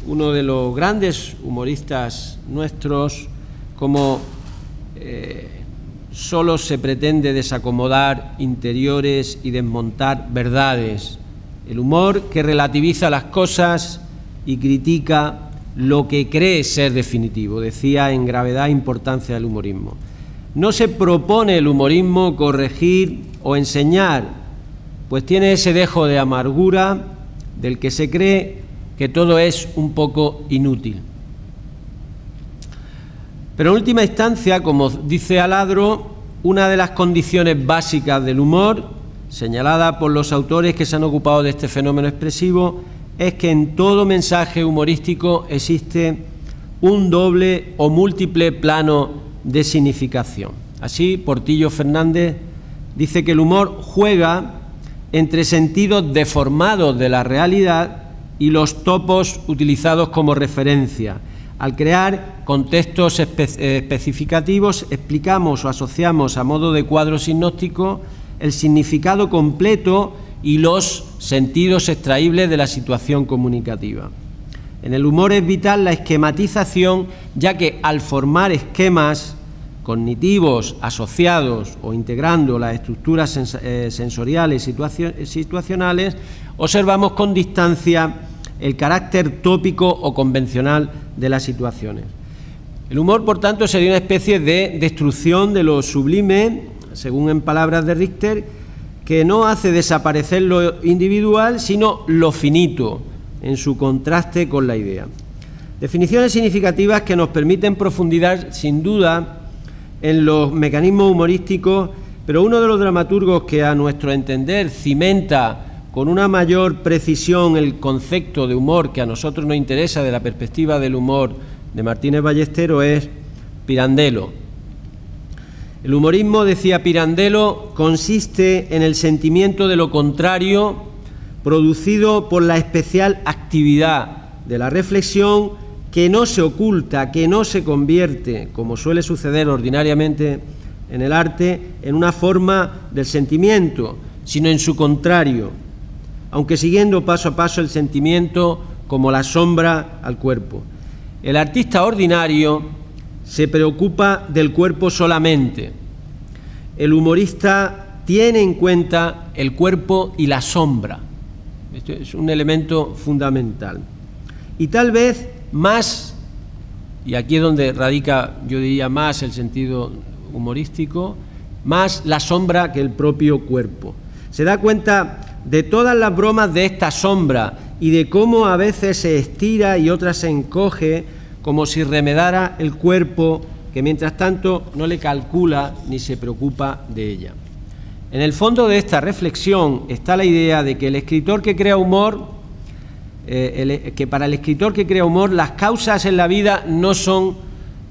Speaker 3: uno de los grandes humoristas nuestros, como solo se pretende desacomodar interiores y desmontar verdades. El humor que relativiza las cosas y critica lo que cree ser definitivo, decía en Gravedad e Importancia del Humorismo. No se propone el humorismo corregir o enseñar, pues tiene ese dejo de amargura del que se cree que todo es un poco inútil. Pero en última instancia, como dice Aladro, una de las condiciones básicas del humor, señalada por los autores que se han ocupado de este fenómeno expresivo, es que en todo mensaje humorístico existe un doble o múltiple plano de significación. Así, Portillo Fernández dice que el humor juega entre sentidos deformados de la realidad y los topos utilizados como referencia. Al crear contextos especificativos, explicamos o asociamos a modo de cuadro sinóptico el significado completo y los sentidos extraíbles de la situación comunicativa. En el humor es vital la esquematización, ya que al formar esquemas cognitivos asociados o integrando las estructuras sensoriales y situacionales, observamos con distancia el carácter tópico o convencional de las situaciones. El humor, por tanto, sería una especie de destrucción de lo sublime, según en palabras de Richter, que no hace desaparecer lo individual, sino lo finito, en su contraste con la idea. Definiciones significativas que nos permiten profundizar, sin duda, en los mecanismos humorísticos, pero uno de los dramaturgos que, a nuestro entender, cimenta con una mayor precisión el concepto de humor que a nosotros nos interesa de la perspectiva del humor de Martínez Ballesteros es Pirandello. El humorismo, decía Pirandello, consiste en el sentimiento de lo contrario producido por la especial actividad de la reflexión que no se oculta, que no se convierte, como suele suceder ordinariamente en el arte, en una forma del sentimiento, sino en su contrario, aunque siguiendo paso a paso el sentimiento como la sombra al cuerpo. El artista ordinario se preocupa del cuerpo solamente. El humorista tiene en cuenta el cuerpo y la sombra. Esto es un elemento fundamental. Y tal vez más, y aquí es donde radica, yo diría, más el sentido humorístico, más la sombra que el propio cuerpo. Se da cuenta de todas las bromas de esta sombra y de cómo a veces se estira y otras se encoge como si remedara el cuerpo, que mientras tanto no le calcula ni se preocupa de ella. En el fondo de esta reflexión está la idea de que el escritor que crea humor, que para el escritor que crea humor las causas en la vida no son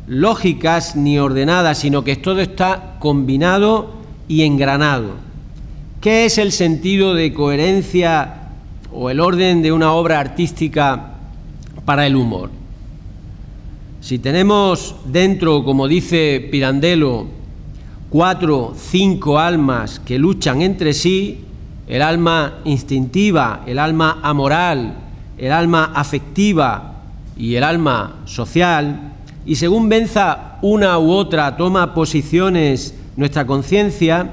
Speaker 3: lógicas ni ordenadas, sino que todo está combinado y engranado. ¿Qué es el sentido de coherencia o el orden de una obra artística para el humor? Si tenemos dentro, como dice Pirandello, 4, 5 almas que luchan entre sí, el alma instintiva, el alma amoral, el alma afectiva y el alma social, y según venza una u otra toma posiciones nuestra conciencia,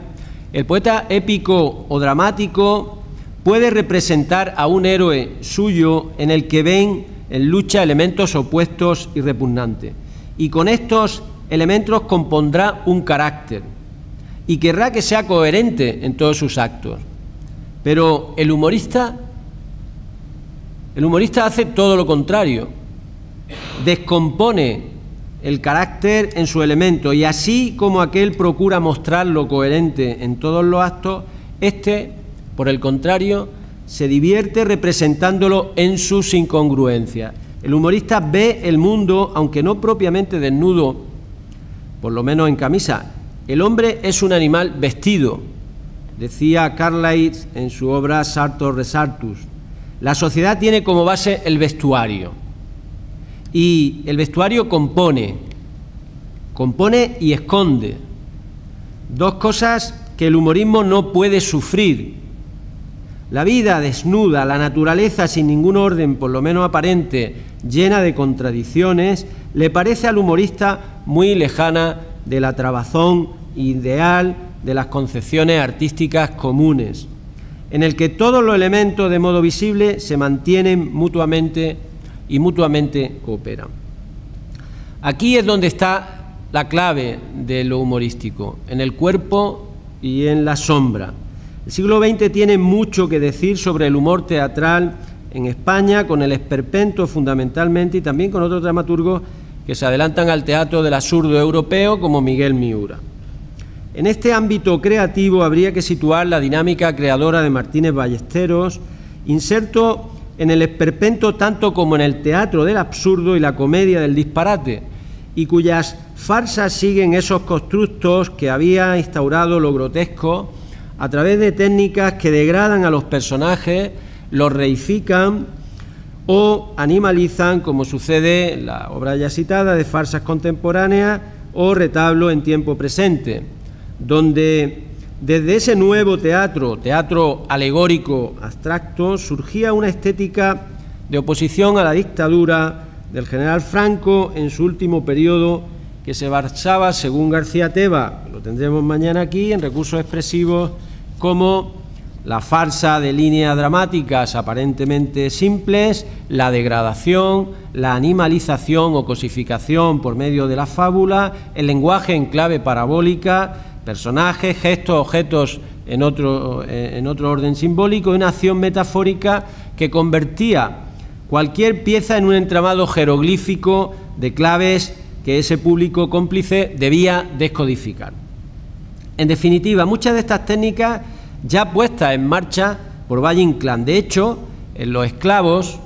Speaker 3: el poeta épico o dramático puede representar a un héroe suyo en el que ven en lucha elementos opuestos y repugnantes, y con estos elementos compondrá un carácter y querrá que sea coherente en todos sus actos. Pero el humorista hace todo lo contrario, descompone el carácter en su elemento, y así como aquel procura mostrarlo coherente en todos los actos, este, por el contrario, se divierte representándolo en sus incongruencias. El humorista ve el mundo, aunque no propiamente desnudo, por lo menos en camisa. El hombre es un animal vestido, decía Carlyle en su obra Sartor Resartus. La sociedad tiene como base el vestuario, y el vestuario compone y esconde, dos cosas que el humorismo no puede sufrir. La vida desnuda, la naturaleza sin ningún orden, por lo menos aparente, llena de contradicciones, le parece al humorista muy lejana de la trabazón ideal de las concepciones artísticas comunes, en el que todos los elementos de modo visible se mantienen mutuamente y mutuamente cooperan. Aquí es donde está la clave de lo humorístico, en el cuerpo y en la sombra. El siglo XX tiene mucho que decir sobre el humor teatral en España, con el esperpento fundamentalmente, y también con otros dramaturgos que se adelantan al teatro del absurdo europeo, como Miguel Miura. En este ámbito creativo habría que situar la dinámica creadora de Martínez Ballesteros, inserto en el esperpento tanto como en el teatro del absurdo y la comedia del disparate, y cuyas farsas siguen esos constructos que había instaurado lo grotesco a través de técnicas que degradan a los personajes, los reifican o animalizan, como sucede en la obra ya citada de farsas contemporáneas o retablo en tiempo presente, donde desde ese nuevo teatro alegórico abstracto, surgía una estética de oposición a la dictadura del general Franco en su último periodo, que se basaba, según García Teva, lo tendremos mañana aquí, en recursos expresivos como la farsa de líneas dramáticas aparentemente simples, la degradación, la animalización o cosificación por medio de la fábula, el lenguaje en clave parabólica, personajes, gestos, objetos en otro orden simbólico, y una acción metafórica que convertía cualquier pieza en un entramado jeroglífico de claves que ese público cómplice debía descodificar. En definitiva, muchas de estas técnicas ya puestas en marcha por Valle Inclán. De hecho, en Los esclavos,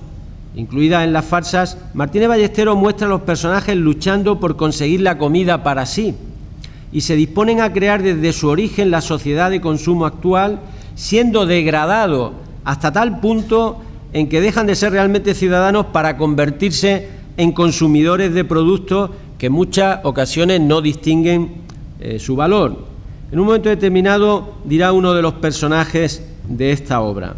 Speaker 3: incluidas en las farsas, Martínez Ballesteros muestra a los personajes luchando por conseguir la comida para sí, y se disponen a crear desde su origen la sociedad de consumo actual, siendo degradados hasta tal punto en que dejan de ser realmente ciudadanos para convertirse en consumidores de productos que en muchas ocasiones no distinguen su valor. En un momento determinado dirá uno de los personajes de esta obra: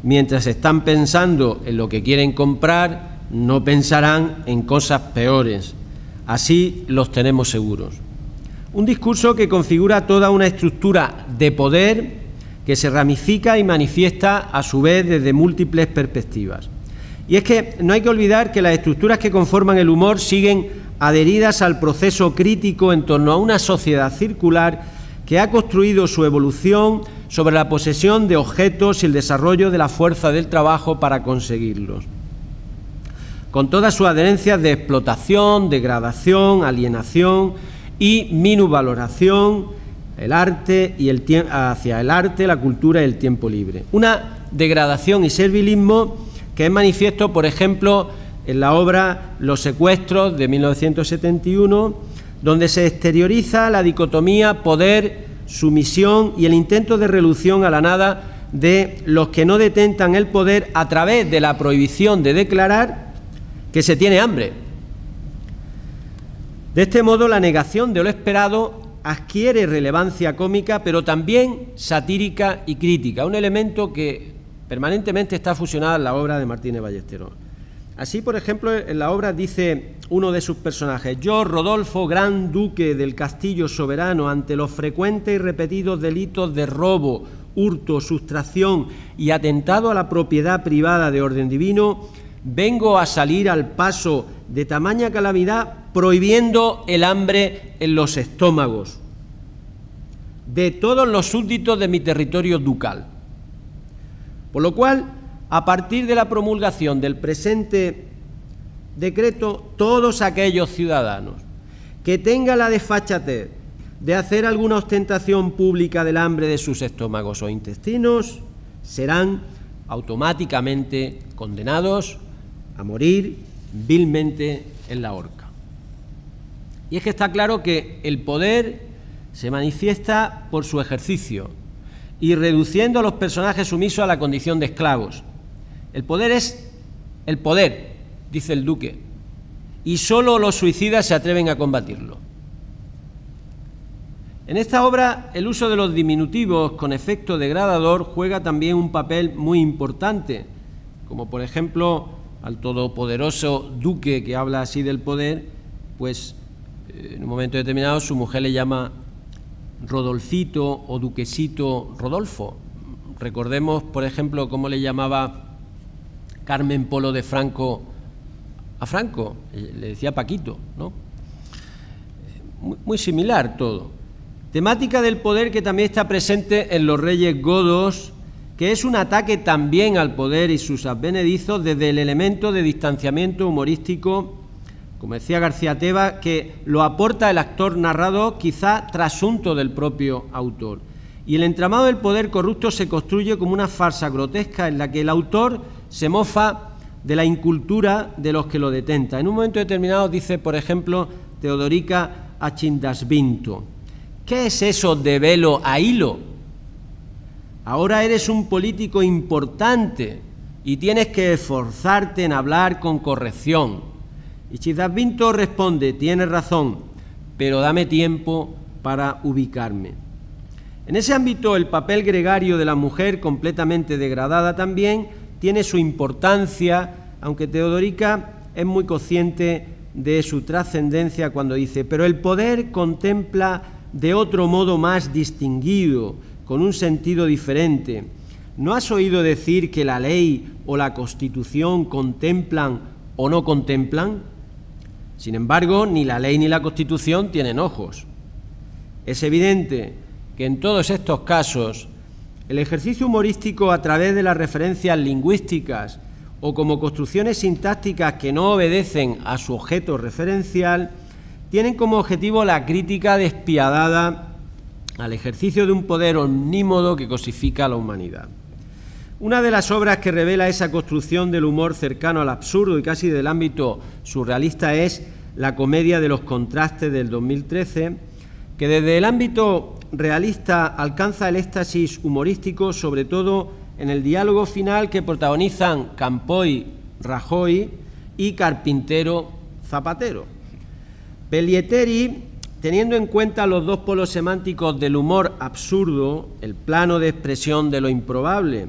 Speaker 3: mientras están pensando en lo que quieren comprar, no pensarán en cosas peores. Así los tenemos seguros. Un discurso que configura toda una estructura de poder que se ramifica y manifiesta a su vez desde múltiples perspectivas. Y es que no hay que olvidar que las estructuras que conforman el humor siguen adheridas al proceso crítico en torno a una sociedad circular que ha construido su evolución sobre la posesión de objetos y el desarrollo de la fuerza del trabajo para conseguirlos, con todas sus adherencias de explotación, degradación, alienación y minusvaloración el arte y hacia el arte, la cultura y el tiempo libre. Una degradación y servilismo que es manifiesto, por ejemplo, en la obra Los secuestros de 1971, donde se exterioriza la dicotomía poder, sumisión y el intento de reducción a la nada de los que no detentan el poder a través de la prohibición de declarar que se tiene hambre. De este modo, la negación de lo esperado adquiere relevancia cómica, pero también satírica y crítica, un elemento que permanentemente está fusionado en la obra de Martínez Ballesteros. Así, por ejemplo, en la obra dice uno de sus personajes: yo, Rodolfo, gran duque del castillo soberano, ante los frecuentes y repetidos delitos de robo, hurto, sustracción y atentado a la propiedad privada de orden divino, vengo a salir al paso de tamaña calamidad, prohibiendo el hambre en los estómagos de todos los súbditos de mi territorio ducal. Por lo cual, a partir de la promulgación del presente decreto, todos aquellos ciudadanos que tengan la desfachatez de hacer alguna ostentación pública del hambre de sus estómagos o intestinos serán automáticamente condenados a morir vilmente en la horca. Y es que está claro que el poder se manifiesta por su ejercicio y reduciendo a los personajes sumisos a la condición de esclavos. El poder es el poder, dice el duque, y solo los suicidas se atreven a combatirlo. En esta obra, el uso de los diminutivos con efecto degradador juega también un papel muy importante, como por ejemplo al todopoderoso duque que habla así del poder, pues en un momento determinado su mujer le llama Rodolfito o duquesito Rodolfo. Recordemos, por ejemplo, cómo le llamaba Carmen Polo de Franco a Franco, le decía Paquito, ¿no? Muy similar todo. Temática del poder que también está presente en Los Reyes Godos, que es un ataque también al poder y sus advenedizos desde el elemento de distanciamiento humorístico, como decía García Tebas, que lo aporta el actor narrador, quizá trasunto del propio autor. Y el entramado del poder corrupto se construye como una farsa grotesca en la que el autor se mofa de la incultura de los que lo detentan. En un momento determinado dice, por ejemplo, Teodorica Achindasvinto: ¿qué es eso de velo a hilo? Ahora eres un político importante y tienes que esforzarte en hablar con corrección. Y Achindasvinto responde: tienes razón, pero dame tiempo para ubicarme. En ese ámbito, el papel gregario de la mujer, completamente degradada también, tiene su importancia, aunque Teodorica es muy consciente de su trascendencia cuando dice: pero el poder contempla de otro modo más distinguido, con un sentido diferente. ¿No has oído decir que la ley o la Constitución contemplan o no contemplan? Sin embargo, ni la ley ni la Constitución tienen ojos. Es evidente que en todos estos casos el ejercicio humorístico a través de las referencias lingüísticas o como construcciones sintácticas que no obedecen a su objeto referencial tienen como objetivo la crítica despiadada al ejercicio de un poder omnímodo que cosifica a la humanidad. Una de las obras que revela esa construcción del humor cercano al absurdo y casi del ámbito surrealista es La comedia de los contrastes del 2013, que desde el ámbito realista alcanza el éxtasis humorístico, sobre todo en el diálogo final que protagonizan Campoy, Rajoy y Carpintero, Zapatero. Pellieteri, teniendo en cuenta los dos polos semánticos del humor absurdo, el plano de expresión de lo improbable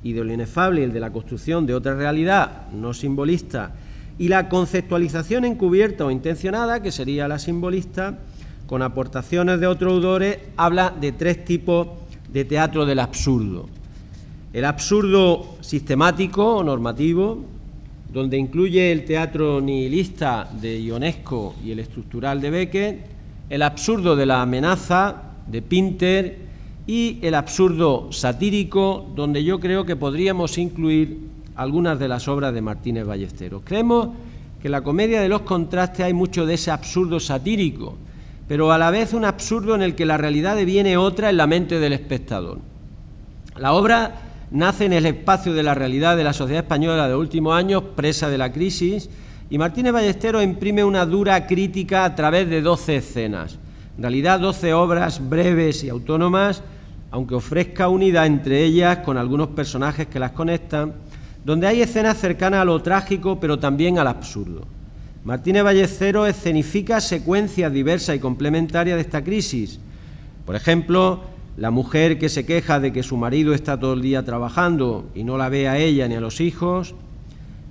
Speaker 3: y de lo inefable, el de la construcción de otra realidad no simbolista, y la conceptualización encubierta o intencionada, que sería la simbolista, con aportaciones de otros autores, habla de tres tipos de teatro del absurdo. El absurdo sistemático o normativo, donde incluye el teatro nihilista de Ionesco y el estructural de Beckett, el absurdo de la amenaza, de Pinter, y el absurdo satírico, donde yo creo que podríamos incluir algunas de las obras de Martínez Ballesteros. Creemos que en la comedia de los contrastes hay mucho de ese absurdo satírico, pero a la vez un absurdo en el que la realidad deviene otra en la mente del espectador. La obra nace en el espacio de la realidad de la sociedad española de los últimos años, presa de la crisis, y Martínez Ballesteros imprime una dura crítica a través de 12 escenas. En realidad 12 obras breves y autónomas, aunque ofrezca unidad entre ellas con algunos personajes que las conectan, donde hay escenas cercanas a lo trágico, pero también al absurdo. Martínez Ballesteros escenifica secuencias diversas y complementarias de esta crisis. Por ejemplo, la mujer que se queja de que su marido está todo el día trabajando y no la ve a ella ni a los hijos,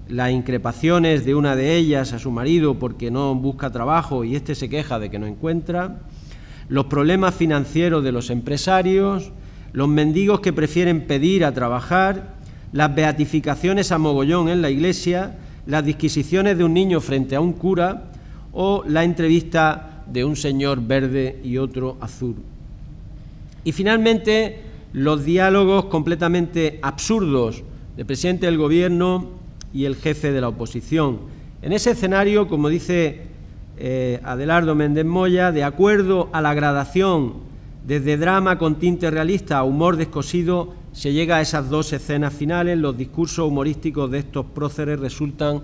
Speaker 3: las increpaciones de una de ellas a su marido porque no busca trabajo y éste se queja de que no encuentra, los problemas financieros de los empresarios, los mendigos que prefieren pedir a trabajar, las beatificaciones a mogollón en la iglesia, las disquisiciones de un niño frente a un cura o la entrevista de un señor verde y otro azul. Y finalmente, los diálogos completamente absurdos del presidente del Gobierno y el jefe de la oposición. En ese escenario, como dice Adelardo Méndez Moya, de acuerdo a la gradación desde drama con tinte realista a humor descosido, se llega a esas dos escenas finales. Los discursos humorísticos de estos próceres resultan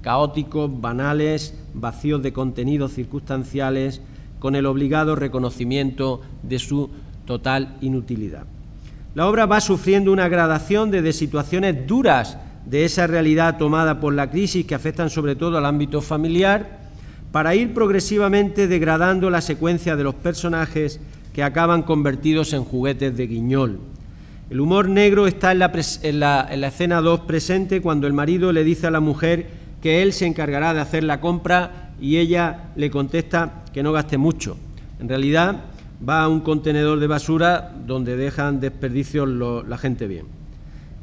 Speaker 3: caóticos, banales, vacíos de contenidos circunstanciales, con el obligado reconocimiento de su total inutilidad. La obra va sufriendo una gradación desde situaciones duras de esa realidad tomada por la crisis que afectan sobre todo al ámbito familiar, para ir progresivamente degradando la secuencia de los personajes que acaban convertidos en juguetes de guiñol. El humor negro está en la escena 2 presente, cuando el marido le dice a la mujer que él se encargará de hacer la compra y ella le contesta que no gaste mucho. En realidad va a un contenedor de basura donde dejan desperdicios la gente bien.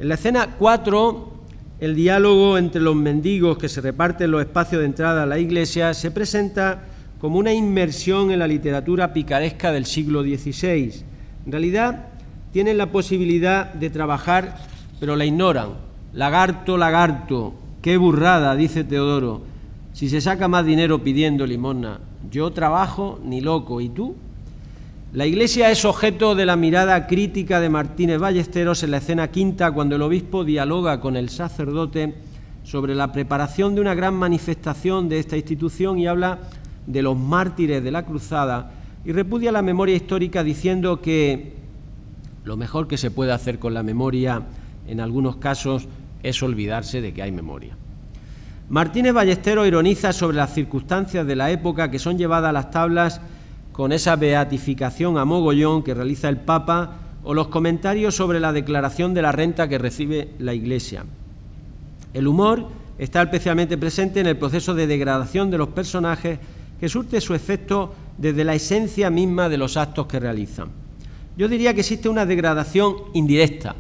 Speaker 3: En la escena 4, el diálogo entre los mendigos que se reparten los espacios de entrada a la iglesia se presenta como una inmersión en la literatura picaresca del siglo XVI. En realidad tienen la posibilidad de trabajar, pero la ignoran. Lagarto, lagarto, qué burrada, dice Teodoro. Si se saca más dinero pidiendo limosna, yo trabajo ni loco, ¿y tú? La Iglesia es objeto de la mirada crítica de Martínez Ballesteros en la escena 5, cuando el obispo dialoga con el sacerdote sobre la preparación de una gran manifestación de esta institución y habla de los mártires de la Cruzada y repudia la memoria histórica diciendo que lo mejor que se puede hacer con la memoria en algunos casos es olvidarse de que hay memoria. Martínez Ballesteros ironiza sobre las circunstancias de la época que son llevadas a las tablas con esa beatificación a mogollón que realiza el Papa o los comentarios sobre la declaración de la renta que recibe la Iglesia. El humor está especialmente presente en el proceso de degradación de los personajes que surte su efecto desde la esencia misma de los actos que realizan. Yo diría que existe una degradación indirecta,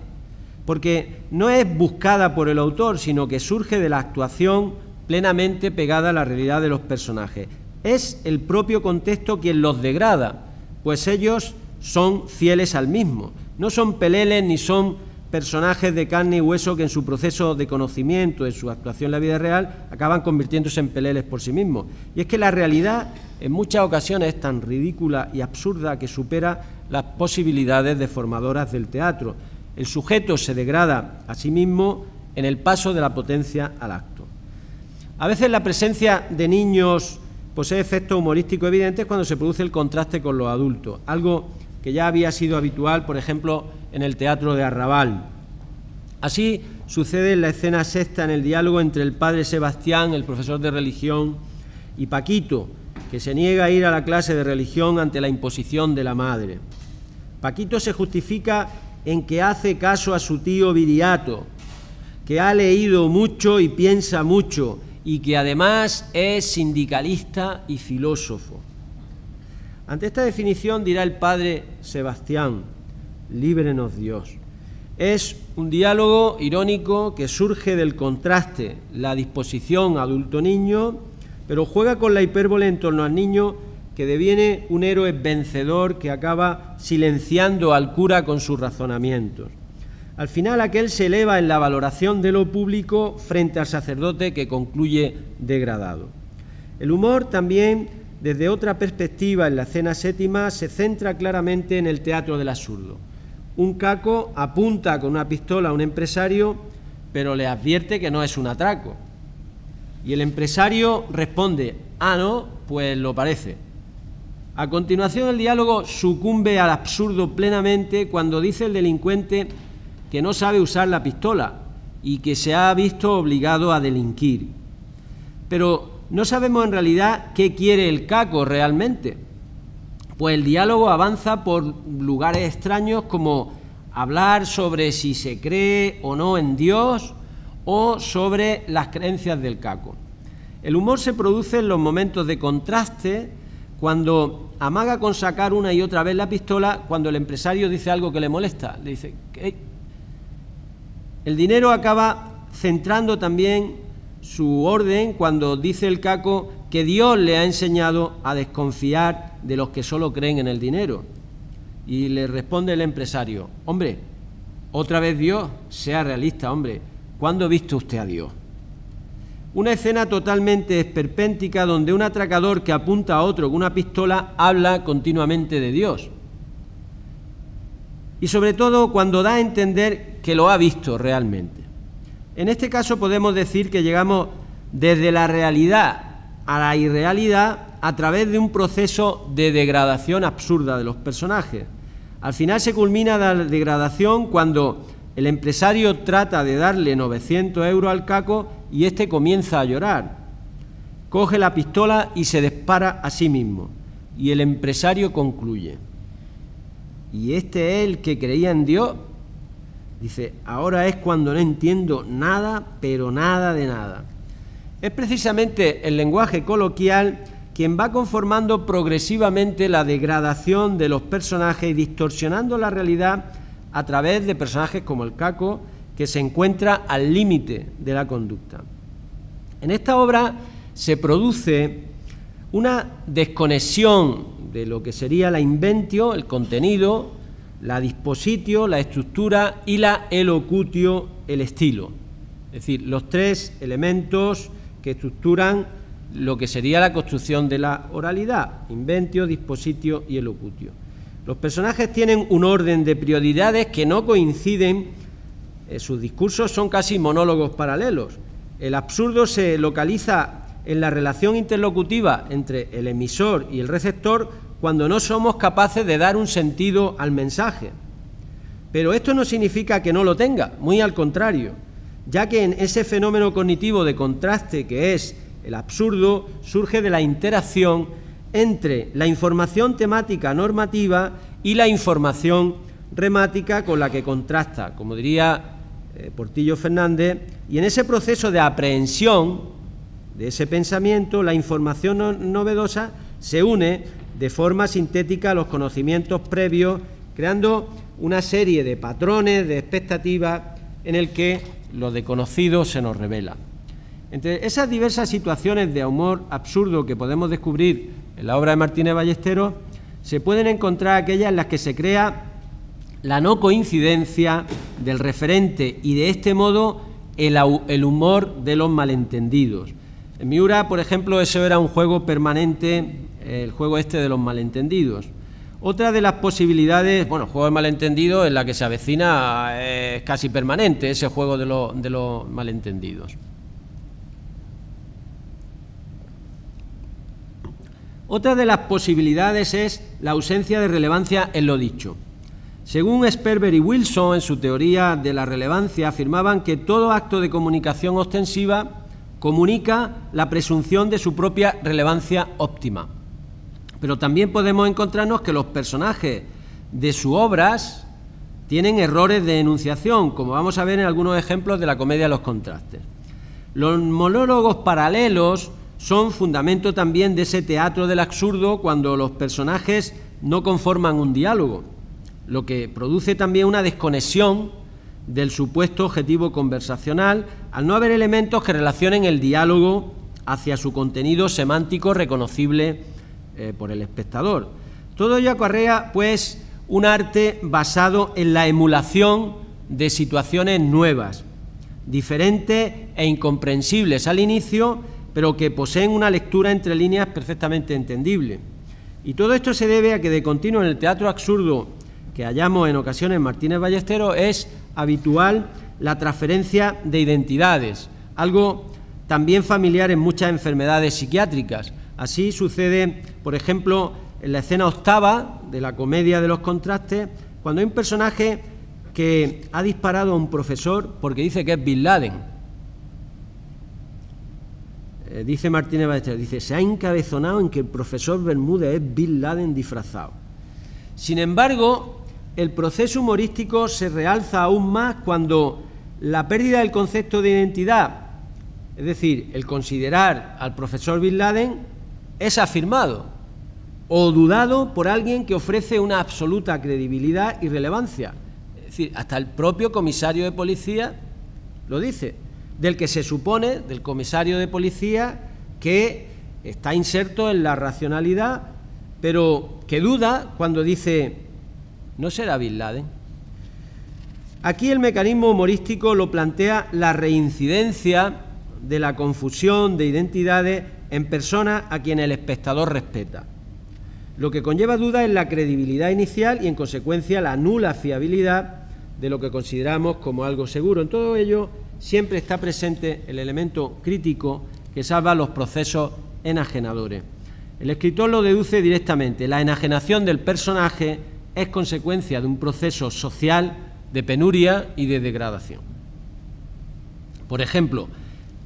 Speaker 3: porque no es buscada por el autor, sino que surge de la actuación plenamente pegada a la realidad de los personajes. Es el propio contexto quien los degrada, pues ellos son fieles al mismo. No son peleles ni son personajes de carne y hueso que en su proceso de conocimiento, en su actuación en la vida real, acaban convirtiéndose en peleles por sí mismos. Y es que la realidad en muchas ocasiones es tan ridícula y absurda que supera las posibilidades deformadoras del teatro. El sujeto se degrada a sí mismo en el paso de la potencia al acto. A veces la presencia de niños posee efectos humorísticos evidentes cuando se produce el contraste con los adultos, algo que ya había sido habitual, por ejemplo, en el teatro de Arrabal. Así sucede en la escena 6 en el diálogo entre el padre Sebastián, el profesor de religión, y Paquito, que se niega a ir a la clase de religión ante la imposición de la madre. Paquito se justifica en que hace caso a su tío Viriato, que ha leído mucho y piensa mucho, y que además es sindicalista y filósofo. Ante esta definición dirá el padre Sebastián: líbrenos Dios. Es un diálogo irónico que surge del contraste, la disposición adulto-niño, pero juega con la hipérbole en torno al niño que deviene un héroe vencedor que acaba silenciando al cura con sus razonamientos. Al final aquel se eleva en la valoración de lo público frente al sacerdote que concluye degradado. El humor también, desde otra perspectiva en la escena séptima, se centra claramente en el teatro del absurdo. Un caco apunta con una pistola a un empresario, pero le advierte que no es un atraco. Y el empresario responde: ah, no, pues lo parece. A continuación el diálogo sucumbe al absurdo plenamente cuando dice el delincuente que no sabe usar la pistola y que se ha visto obligado a delinquir. Pero no sabemos en realidad qué quiere el caco realmente, pues el diálogo avanza por lugares extraños como hablar sobre si se cree o no en Dios o sobre las creencias del caco. El humor se produce en los momentos de contraste, cuando amaga con sacar una y otra vez la pistola, cuando el empresario dice algo que le molesta. Le dice: ¿qué? El dinero acaba centrando también su orden cuando dice el caco que Dios le ha enseñado a desconfiar de los que solo creen en el dinero. Y le responde el empresario: hombre, otra vez Dios, sea realista, hombre, ¿cuándo ha visto usted a Dios? Una escena totalmente esperpéntica donde un atracador que apunta a otro con una pistola habla continuamente de Dios. Y sobre todo cuando da a entender que lo ha visto realmente. En este caso podemos decir que llegamos desde la realidad a la irrealidad a través de un proceso de degradación absurda de los personajes. Al final se culmina la degradación cuando el empresario trata de darle 900 euros al caco y éste comienza a llorar. Coge la pistola y se dispara a sí mismo. Y el empresario concluye: ¿y este es el que creía en Dios? Dice: ahora es cuando no entiendo nada, pero nada de nada. Es precisamente el lenguaje coloquial quien va conformando progresivamente la degradación de los personajes y distorsionando la realidad a través de personajes como el caco, que se encuentra al límite de la conducta. En esta obra se produce una desconexión de lo que sería la inventio, el contenido, la dispositio, la estructura, y la elocutio, el estilo. Es decir, los tres elementos que estructuran lo que sería la construcción de la oralidad: inventio, dispositio y elocutio. Los personajes tienen un orden de prioridades que no coinciden, sus discursos son casi monólogos paralelos. El absurdo se localiza en la relación interlocutiva entre el emisor y el receptor cuando no somos capaces de dar un sentido al mensaje. Pero esto no significa que no lo tenga, muy al contrario, ya que en ese fenómeno cognitivo de contraste que es el absurdo surge de la interacción entre la información temática normativa y la información remática con la que contrasta, como diría Portillo Fernández, y en ese proceso de aprehensión de ese pensamiento, la información novedosa se une de forma sintética a los conocimientos previos, creando una serie de patrones, de expectativas, en el que lo desconocido se nos revela. Entre esas diversas situaciones de humor absurdo que podemos descubrir en la obra de Martínez Ballesteros, se pueden encontrar aquellas en las que se crea la no coincidencia del referente y de este modo el humor de los malentendidos. En Miura, por ejemplo, eso era un juego permanente, el juego este de los malentendidos. Otra de las posibilidades, bueno, el juego de malentendidos en la que se avecina es casi permanente, ese juego de los malentendidos. Otra de las posibilidades es la ausencia de relevancia en lo dicho. Según Sperber y Wilson, en su teoría de la relevancia, afirmaban que todo acto de comunicación ostensiva comunica la presunción de su propia relevancia óptima. Pero también podemos encontrarnos que los personajes de sus obras tienen errores de enunciación, como vamos a ver en algunos ejemplos de la comedia de los contrastes. Los monólogos paralelos son fundamento también de ese teatro del absurdo cuando los personajes no conforman un diálogo, lo que produce también una desconexión del supuesto objetivo conversacional al no haber elementos que relacionen el diálogo hacia su contenido semántico reconocible por el espectador. Todo ello acarrea, pues, un arte basado en la emulación de situaciones nuevas, diferentes e incomprensibles al inicio, pero que poseen una lectura entre líneas perfectamente entendible. Y todo esto se debe a que de continuo en el teatro absurdo que hallamos en ocasiones en Martínez Ballesteros es habitual la transferencia de identidades, algo también familiar en muchas enfermedades psiquiátricas. Así sucede, por ejemplo, en la escena octava de la comedia de los contrastes, cuando hay un personaje que ha disparado a un profesor porque dice que es Bin Laden. Dice Martínez Ballesteros, dice, se ha encabezonado en que el profesor Bermúdez es Bin Laden disfrazado. Sin embargo, el proceso humorístico se realza aún más cuando la pérdida del concepto de identidad, es decir, el considerar al profesor Bin Laden, es afirmado o dudado por alguien que ofrece una absoluta credibilidad y relevancia. Es decir, hasta el propio comisario de policía lo dice, del que se supone, del comisario de policía, que está inserto en la racionalidad, pero que duda cuando dice, ¿no será Bin Laden? Aquí el mecanismo humorístico lo plantea la reincidencia de la confusión de identidades en personas a quienes el espectador respeta. Lo que conlleva duda es la credibilidad inicial y, en consecuencia, la nula fiabilidad de lo que consideramos como algo seguro. En todo ello siempre está presente el elemento crítico que salva los procesos enajenadores. El escritor lo deduce directamente. La enajenación del personaje es consecuencia de un proceso social de penuria y de degradación. Por ejemplo,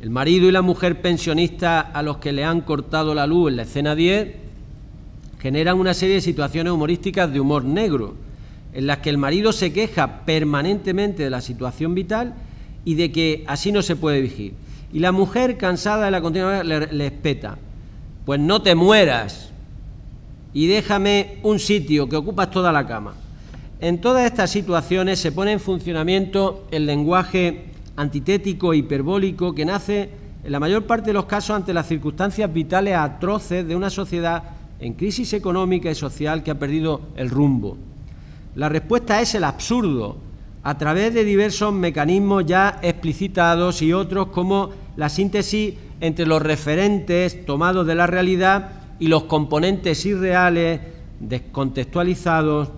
Speaker 3: el marido y la mujer pensionista a los que le han cortado la luz en la escena 10 generan una serie de situaciones humorísticas de humor negro, en las que el marido se queja permanentemente de la situación vital y de que así no se puede vivir. Y la mujer, cansada de la continua, le espeta, pues no te mueras y déjame un sitio que ocupas toda la cama. En todas estas situaciones se pone en funcionamiento el lenguaje antitético e hiperbólico que nace en la mayor parte de los casos ante las circunstancias vitales atroces de una sociedad en crisis económica y social que ha perdido el rumbo. La respuesta es el absurdo, a través de diversos mecanismos ya explicitados y otros como la síntesis entre los referentes tomados de la realidad y los componentes irreales, descontextualizados,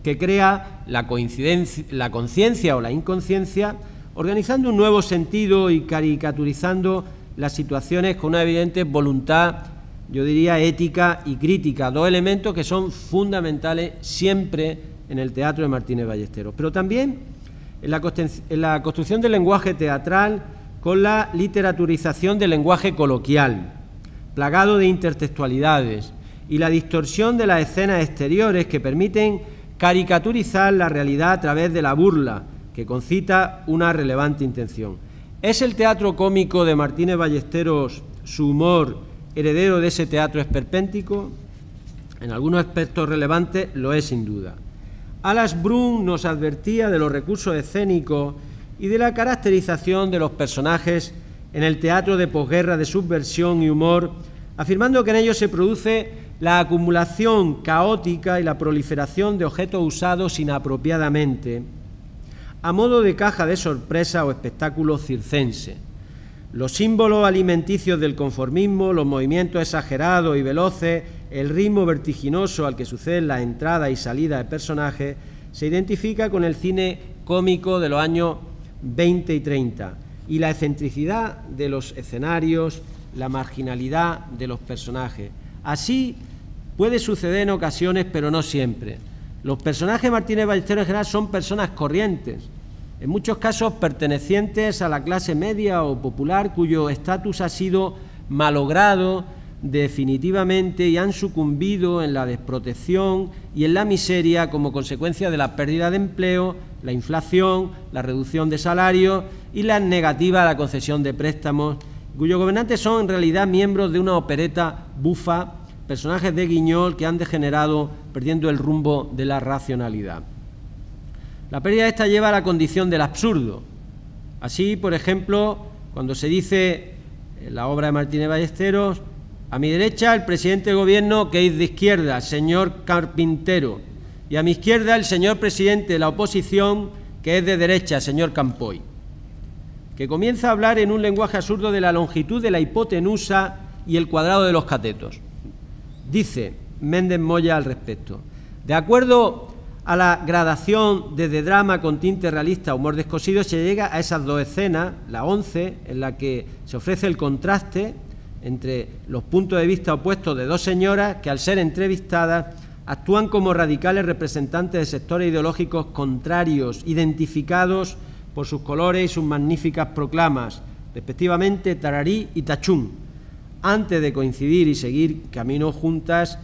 Speaker 3: que crea la conciencia o la inconsciencia, organizando un nuevo sentido y caricaturizando las situaciones con una evidente voluntad, yo diría, ética y crítica, dos elementos que son fundamentales siempre en el teatro de Martínez Ballesteros, pero también en la construcción del lenguaje teatral con la literaturización del lenguaje coloquial, plagado de intertextualidades, y la distorsión de las escenas exteriores que permiten caricaturizar la realidad a través de la burla, que concita una relevante intención. ¿Es el teatro cómico de Martínez Ballesteros, su humor, heredero de ese teatro esperpéntico? En algunos aspectos relevantes lo es sin duda. Alas Brun nos advertía de los recursos escénicos y de la caracterización de los personajes en el teatro de posguerra de subversión y humor, afirmando que en ellos se produce la acumulación caótica y la proliferación de objetos usados inapropiadamente, a modo de caja de sorpresa o espectáculo circense. Los símbolos alimenticios del conformismo, los movimientos exagerados y veloces, el ritmo vertiginoso al que suceden la entrada y salida de personajes, se identifica con el cine cómico de los años 20 y 30, y la excentricidad de los escenarios, la marginalidad de los personajes. Así puede suceder en ocasiones, pero no siempre. Los personajes de Martínez Ballesteros en general son personas corrientes, en muchos casos pertenecientes a la clase media o popular, cuyo estatus ha sido malogrado definitivamente y han sucumbido en la desprotección y en la miseria como consecuencia de la pérdida de empleo, la inflación, la reducción de salarios y la negativa a la concesión de préstamos, cuyos gobernantes son en realidad miembros de una opereta bufa, personajes de Guiñol que han degenerado perdiendo el rumbo de la racionalidad. La pérdida de esta lleva a la condición del absurdo. Así, por ejemplo, cuando se dice en la obra de Martínez Ballesteros, A mi derecha, el presidente de Gobierno, que es de izquierda, señor Carpintero, y a mi izquierda, el señor presidente de la oposición, que es de derecha, señor Campoy, que comienza a hablar en un lenguaje absurdo de la longitud de la hipotenusa y el cuadrado de los catetos. Dice Méndez Moya al respecto: de acuerdo a la gradación desde drama con tinte realista a humor descosido, se llega a esas dos escenas, la 11, en la que se ofrece el contraste entre los puntos de vista opuestos de dos señoras que, al ser entrevistadas, actúan como radicales representantes de sectores ideológicos contrarios, identificados por sus colores y sus magníficas proclamas, respectivamente Tararí y Tachún, antes de coincidir y seguir camino juntas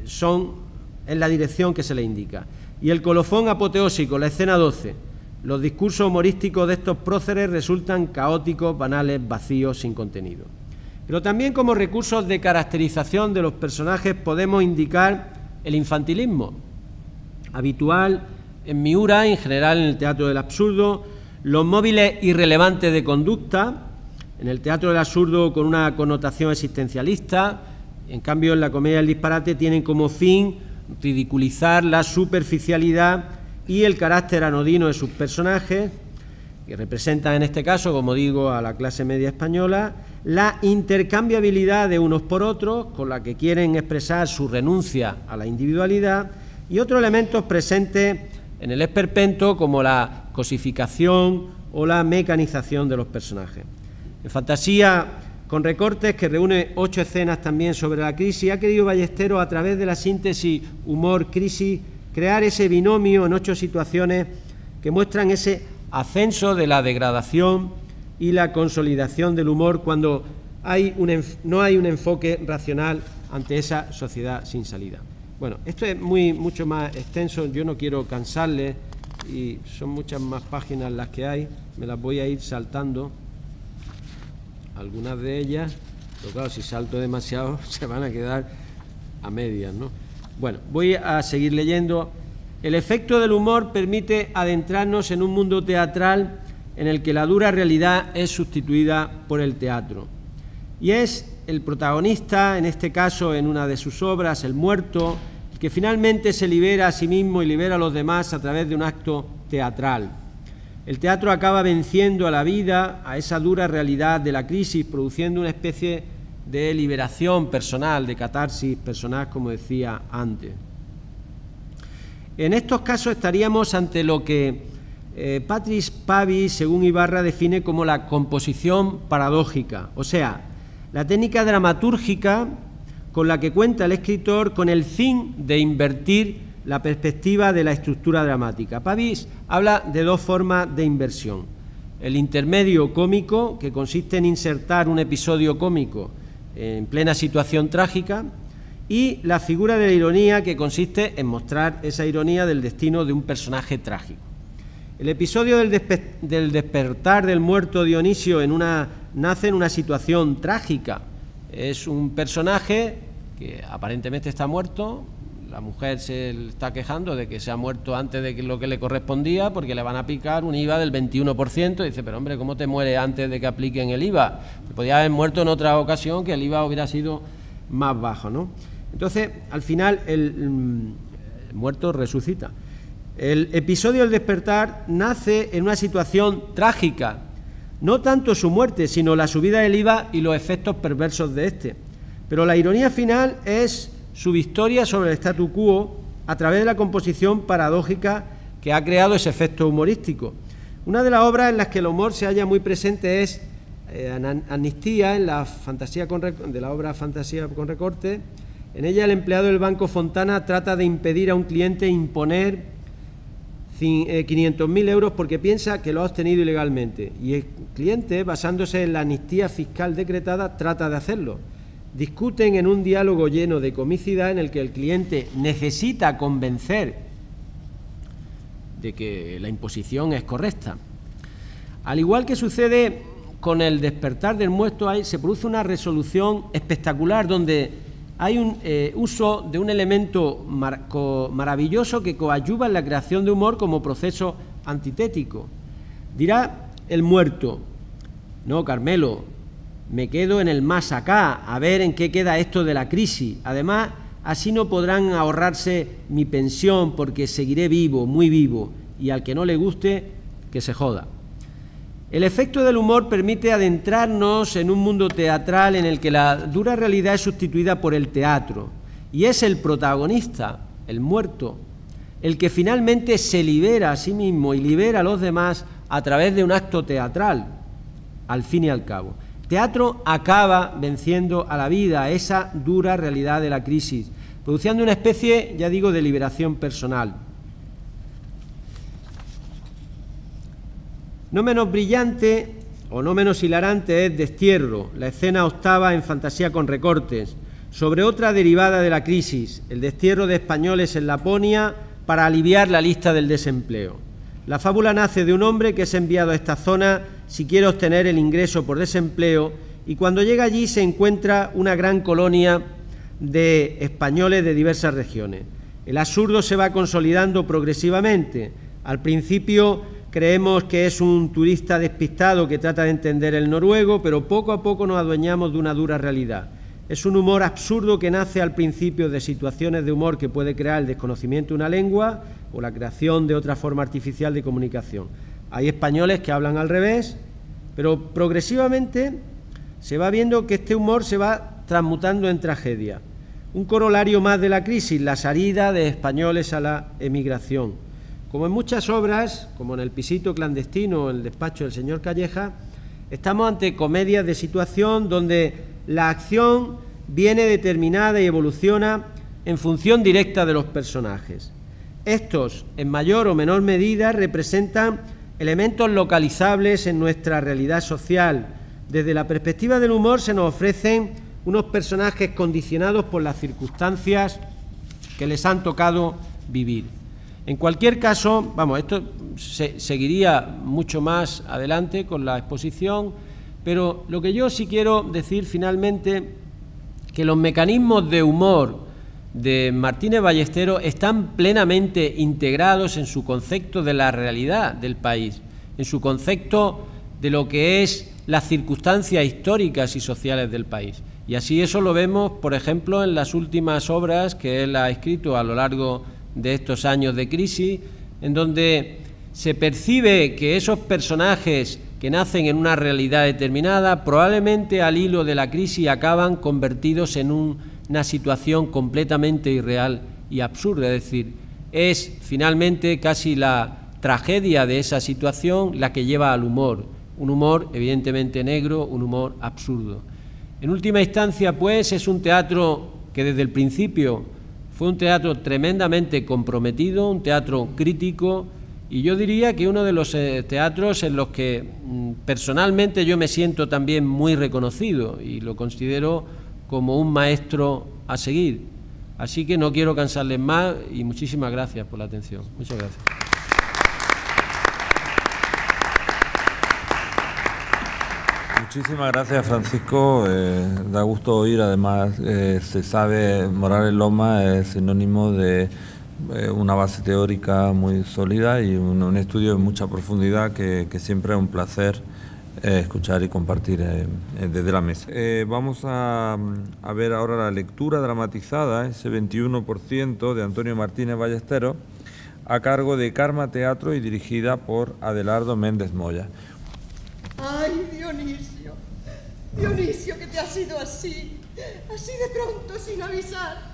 Speaker 3: son en la dirección que se le indica. Y el colofón apoteósico, la escena 12. Los discursos humorísticos de estos próceres resultan caóticos, banales, vacíos, sin contenido. Pero también como recursos de caracterización de los personajes podemos indicar el infantilismo, habitual en Miura y en general en el teatro del absurdo, los móviles irrelevantes de conducta, en el teatro del absurdo con una connotación existencialista, en cambio en la comedia del disparate tienen como fin ridiculizar la superficialidad y el carácter anodino de sus personajes, que representan en este caso, como digo, a la clase media española, la intercambiabilidad de unos por otros, con la que quieren expresar su renuncia a la individualidad, y otros elementos presentes en el esperpento, como la cosificación o la mecanización de los personajes. En Fantasía con recortes, que reúne 8 escenas también sobre la crisis, ha querido Ballesteros, a través de la síntesis humor-crisis, crear ese binomio en 8 situaciones que muestran ese ascenso de la degradación y la consolidación del humor cuando no hay un enfoque racional ante esa sociedad sin salida. Bueno, esto es mucho más extenso, yo no quiero cansarles y son muchas más páginas las que hay, me las voy a ir saltando, algunas de ellas, pero claro, si salto demasiado se van a quedar a medias, ¿no? Bueno, voy a seguir leyendo. El efecto del humor permite adentrarnos en un mundo teatral en el que la dura realidad es sustituida por el teatro. Y es el protagonista, en este caso en una de sus obras, El Muerto, que finalmente se libera a sí mismo y libera a los demás a través de un acto teatral. El teatro acaba venciendo a la vida, a esa dura realidad de la crisis, produciendo una especie de liberación personal, de catarsis personal, como decía antes. En estos casos estaríamos ante lo que Patrice Pavi, según Ibarra, define como la composición paradójica, o sea, la técnica dramatúrgica con la que cuenta el escritor con el fin de invertir la perspectiva de la estructura dramática. Pavis habla de 2 formas de inversión: el intermedio cómico, que consiste en insertar un episodio cómico en plena situación trágica, y la figura de la ironía, que consiste en mostrar esa ironía del destino de un personaje trágico. El episodio del despertar del muerto Dionisio nace en una situación trágica. Es un personaje que aparentemente está muerto, la mujer se está quejando de que se ha muerto antes de lo que le correspondía porque le van a aplicar un IVA del 21%. Dice, pero hombre, ¿cómo te mueres antes de que apliquen el IVA? Podía haber muerto en otra ocasión que el IVA hubiera sido más bajo, ¿no? Entonces, al final, el muerto resucita. El episodio del despertar nace en una situación trágica, no tanto su muerte, sino la subida del IVA y los efectos perversos de este. Pero la ironía final es su victoria sobre el statu quo a través de la composición paradójica que ha creado ese efecto humorístico. Una de las obras en las que el humor se halla muy presente es Amnistía, en la fantasía de la obra Fantasía con recorte. En ella el empleado del Banco Fontana trata de impedir a un cliente imponer 500.000 euros porque piensa que lo ha obtenido ilegalmente, y el cliente, basándose en la amnistía fiscal decretada, trata de hacerlo. Discuten en un diálogo lleno de comicidad en el que el cliente necesita convencer de que la imposición es correcta. Al igual que sucede con el despertar del muerto, se produce una resolución espectacular donde hay un uso de un elemento maravilloso que coadyuva en la creación de humor como proceso antitético. Dirá el muerto: no, Carmelo, me quedo en el más acá, a ver en qué queda esto de la crisis. Además, así no podrán ahorrarse mi pensión porque seguiré vivo, muy vivo, y al que no le guste, que se joda. El efecto del humor permite adentrarnos en un mundo teatral en el que la dura realidad es sustituida por el teatro, y es el protagonista, el muerto, el que finalmente se libera a sí mismo y libera a los demás a través de un acto teatral, al fin y al cabo. Teatro acaba venciendo a la vida, a esa dura realidad de la crisis, produciendo una especie, ya digo, de liberación personal. No menos brillante o no menos hilarante es Destierro, la escena octava en Fantasía con recortes, sobre otra derivada de la crisis, el destierro de españoles en Laponia para aliviar la lista del desempleo. La fábula nace de un hombre que es enviado a esta zona si quiere obtener el ingreso por desempleo y cuando llega allí se encuentra una gran colonia de españoles de diversas regiones. El absurdo se va consolidando progresivamente. Al principio creemos que es un turista despistado que trata de entender el noruego, pero poco a poco nos adueñamos de una dura realidad. Es un humor absurdo que nace al principio de situaciones de humor que puede crear el desconocimiento de una lengua o la creación de otra forma artificial de comunicación. Hay españoles que hablan al revés, pero progresivamente se va viendo que este humor se va transmutando en tragedia. Un corolario más de la crisis, la salida de españoles a la emigración. Como en muchas obras, como en El pisito clandestino o El despacho del señor Calleja, estamos ante comedias de situación donde la acción viene determinada y evoluciona en función directa de los personajes. Estos, en mayor o menor medida, representan elementos localizables en nuestra realidad social. Desde la perspectiva del humor se nos ofrecen unos personajes condicionados por las circunstancias que les han tocado vivir. En cualquier caso, esto seguiría mucho más adelante con la exposición, pero lo que yo sí quiero decir finalmente, que los mecanismos de humor de Martínez Ballesteros están plenamente integrados en su concepto de la realidad del país, en su concepto de lo que es las circunstancias históricas y sociales del país. Y así eso lo vemos, por ejemplo, en las últimas obras que él ha escrito a lo largo de estos años de crisis, en donde se percibe que esos personajes que nacen en una realidad determinada, probablemente al hilo de la crisis acaban convertidos en una situación completamente irreal y absurda. Es decir, es finalmente casi la tragedia de esa situación la que lleva al humor, un humor evidentemente negro, un humor absurdo. En última instancia, pues, es un teatro que desde el principio fue un teatro tremendamente comprometido, un teatro crítico, y yo diría que uno de los teatros en los que personalmente yo me siento también muy reconocido y lo considero como un maestro a seguir. Así que no quiero cansarles más y muchísimas gracias por la atención. Muchas gracias.
Speaker 1: Muchísimas gracias, Francisco. Da gusto oír, además se sabe, Morales Loma es sinónimo de una base teórica muy sólida y un estudio de mucha profundidad que siempre es un placer escuchar y compartir desde la mesa. Vamos a ver ahora la lectura dramatizada, ese 21% de Antonio Martínez Ballesteros, a cargo de Karma Teatro y dirigida por Adelardo Méndez Moya.
Speaker 4: ¡Ay, Dionisio! Dionisio, que te has ido así de pronto, sin avisar.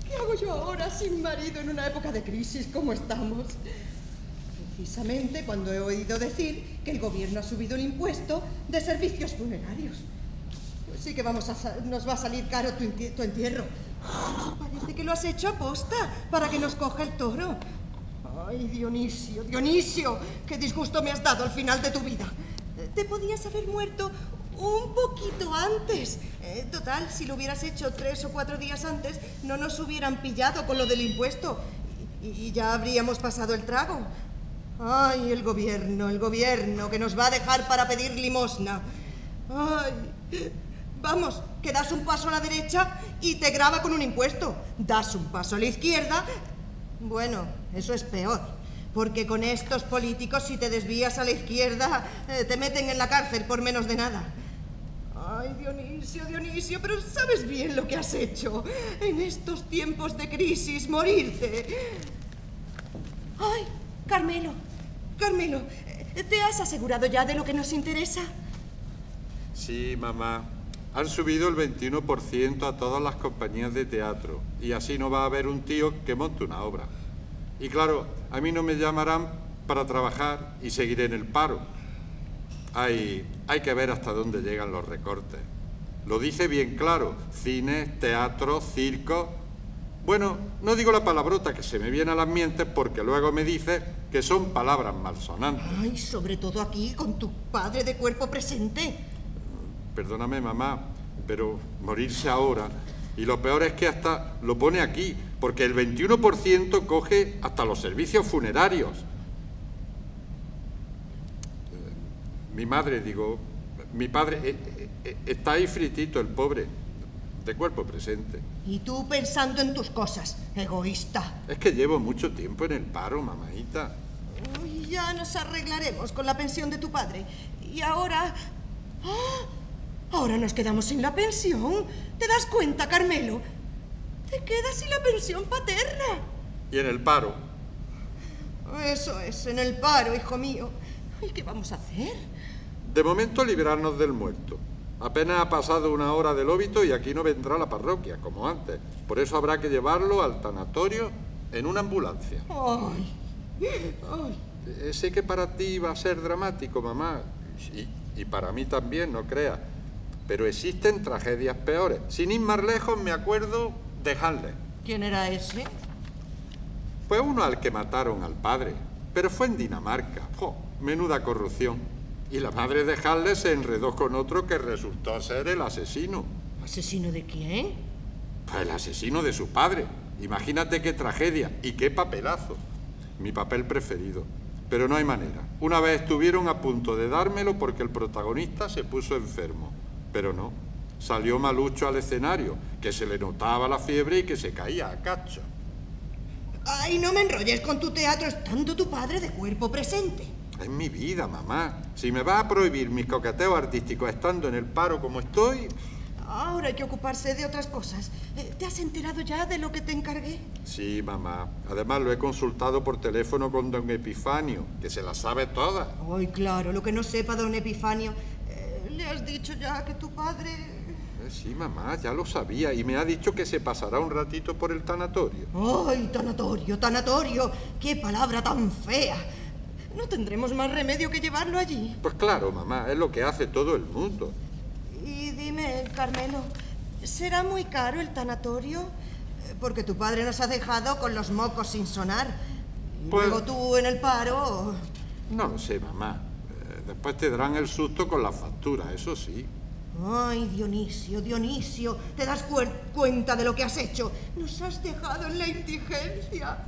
Speaker 4: ¿Qué hago yo ahora sin marido en una época de crisis como estamos? Precisamente cuando he oído decir que el gobierno ha subido el impuesto de servicios funerarios. Pues sí que nos va a salir caro tu entierro. Parece que lo has hecho aposta para que nos coja el toro. Ay, Dionisio, Dionisio, qué disgusto me has dado al final de tu vida. Te podías haber muerto un poquito antes. Total, si lo hubieras hecho 3 o 4 días antes, no nos hubieran pillado con lo del impuesto y ya habríamos pasado el trago. Ay, el gobierno que nos va a dejar para pedir limosna. Ay, vamos, que das un paso a la derecha y te grava con un impuesto. Das un paso a la izquierda, bueno, eso es peor. Porque con estos políticos, si te desvías a la izquierda, te meten en la cárcel por menos de nada. Ay, Dionisio, Dionisio, pero sabes bien lo que has hecho. En estos tiempos de crisis, morirte. Ay, Carmelo, Carmelo, ¿te has asegurado ya de lo que nos interesa?
Speaker 5: Sí, mamá. Han subido el 21% a todas las compañías de teatro y así no va a haber un tío que monte una obra. Y claro, a mí no me llamarán para trabajar y seguiré en el paro. Hay que ver hasta dónde llegan los recortes. Lo dice bien claro, cines, teatros, circos. Bueno, no digo la palabrota que se me viene a las mientes porque luego me dice que son palabras malsonantes.
Speaker 4: Ay, sobre todo aquí, con tu padre de cuerpo presente.
Speaker 5: Perdóname, mamá, pero morirse ahora... Y lo peor es que hasta lo pone aquí, porque el 21% coge hasta los servicios funerarios. Mi madre, digo, mi padre, está ahí fritito, el pobre, de cuerpo presente.
Speaker 4: Y tú pensando en tus cosas, egoísta.
Speaker 5: Es que llevo mucho tiempo en el paro, mamaita.
Speaker 4: Uy, ya nos arreglaremos con la pensión de tu padre. Y ahora... ¡Ah! Ahora nos quedamos sin la pensión. ¿Te das cuenta, Carmelo? Te quedas sin la pensión paterna.
Speaker 5: Y en el paro.
Speaker 4: Eso es, en el paro, hijo mío. ¿Y qué vamos a hacer?
Speaker 5: De momento, librarnos del muerto. Apenas ha pasado una hora del óbito y aquí no vendrá la parroquia, como antes. Por eso habrá que llevarlo al tanatorio en una ambulancia.
Speaker 4: Ay, ay.
Speaker 5: Sé que para ti va a ser dramático, mamá. Y para mí también, no creas. Pero existen tragedias peores. Sin ir más lejos, me acuerdo de Hamlet.
Speaker 4: ¿Quién era ese?
Speaker 5: Fue uno al que mataron al padre, pero fue en Dinamarca. ¡Jo! Menuda corrupción. Y la madre de Hamlet se enredó con otro que resultó ser el asesino.
Speaker 4: ¿Asesino de quién?
Speaker 5: Pues el asesino de su padre. Imagínate qué tragedia y qué papelazo. Mi papel preferido. Pero no hay manera. Una vez estuvieron a punto de dármelo porque el protagonista se puso enfermo. Pero no, salió malucho al escenario, que se le notaba la fiebre y que se caía a cacho.
Speaker 4: Ay, no me enrolles con tu teatro, estando tu padre de cuerpo presente.
Speaker 5: Es mi vida, mamá. Si me vas a prohibir mis coqueteos artísticos estando en el paro como estoy...
Speaker 4: Ahora hay que ocuparse de otras cosas. ¿Te has enterado ya de lo que te encargué?
Speaker 5: Sí, mamá. Además lo he consultado por teléfono con don Epifanio, que se la sabe toda.
Speaker 4: Ay, claro, lo que no sepa don Epifanio... ¿Le has dicho ya que tu padre...?
Speaker 5: Sí, mamá, ya lo sabía. Y me ha dicho que se pasará un ratito por el tanatorio.
Speaker 4: ¡Ay, tanatorio, tanatorio! ¡Qué palabra tan fea! ¿No tendremos más remedio que llevarlo allí?
Speaker 5: Pues claro, mamá, es lo que hace todo el mundo.
Speaker 4: Y dime, Carmelo, ¿será muy caro el tanatorio? Porque tu padre nos ha dejado con los mocos sin sonar. Y
Speaker 5: pues...
Speaker 4: luego tú en el paro...
Speaker 5: No lo sé, mamá. Después te darán el susto con la factura, eso sí.
Speaker 4: Ay, Dionisio, Dionisio, ¿te das cuenta de lo que has hecho? Nos has dejado en la indigencia.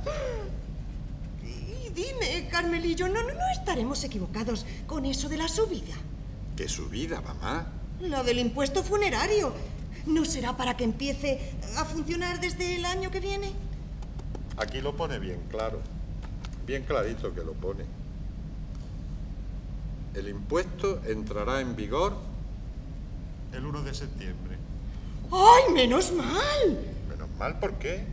Speaker 4: Y dime, Carmelillo, ¿no estaremos equivocados con eso de la subida?
Speaker 5: ¿Qué subida, mamá?
Speaker 4: Lo del impuesto funerario. ¿No será para que empiece a funcionar desde el año que viene?
Speaker 5: Aquí lo pone bien claro. Bien clarito que lo pone. El impuesto entrará en vigor el 1 de septiembre.
Speaker 4: ¡Ay, menos mal!
Speaker 5: ¿Menos mal? ¿Por qué?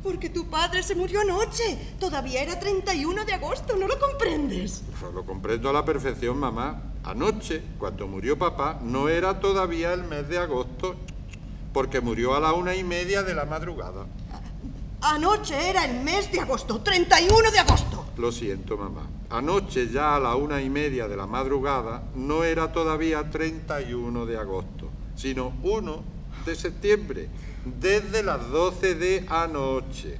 Speaker 4: Porque tu padre se murió anoche. Todavía era 31 de agosto, ¿no lo comprendes?
Speaker 5: Pues lo comprendo a la perfección, mamá. Anoche, cuando murió papá, no era todavía el mes de agosto, porque murió a la 1:30 de la madrugada.
Speaker 4: Anoche era el mes de agosto, 31 de agosto.
Speaker 5: Lo siento, mamá. Anoche, ya a la 1:30 de la madrugada, no era todavía 31 de agosto, sino 1 de septiembre, desde las 12 de anoche.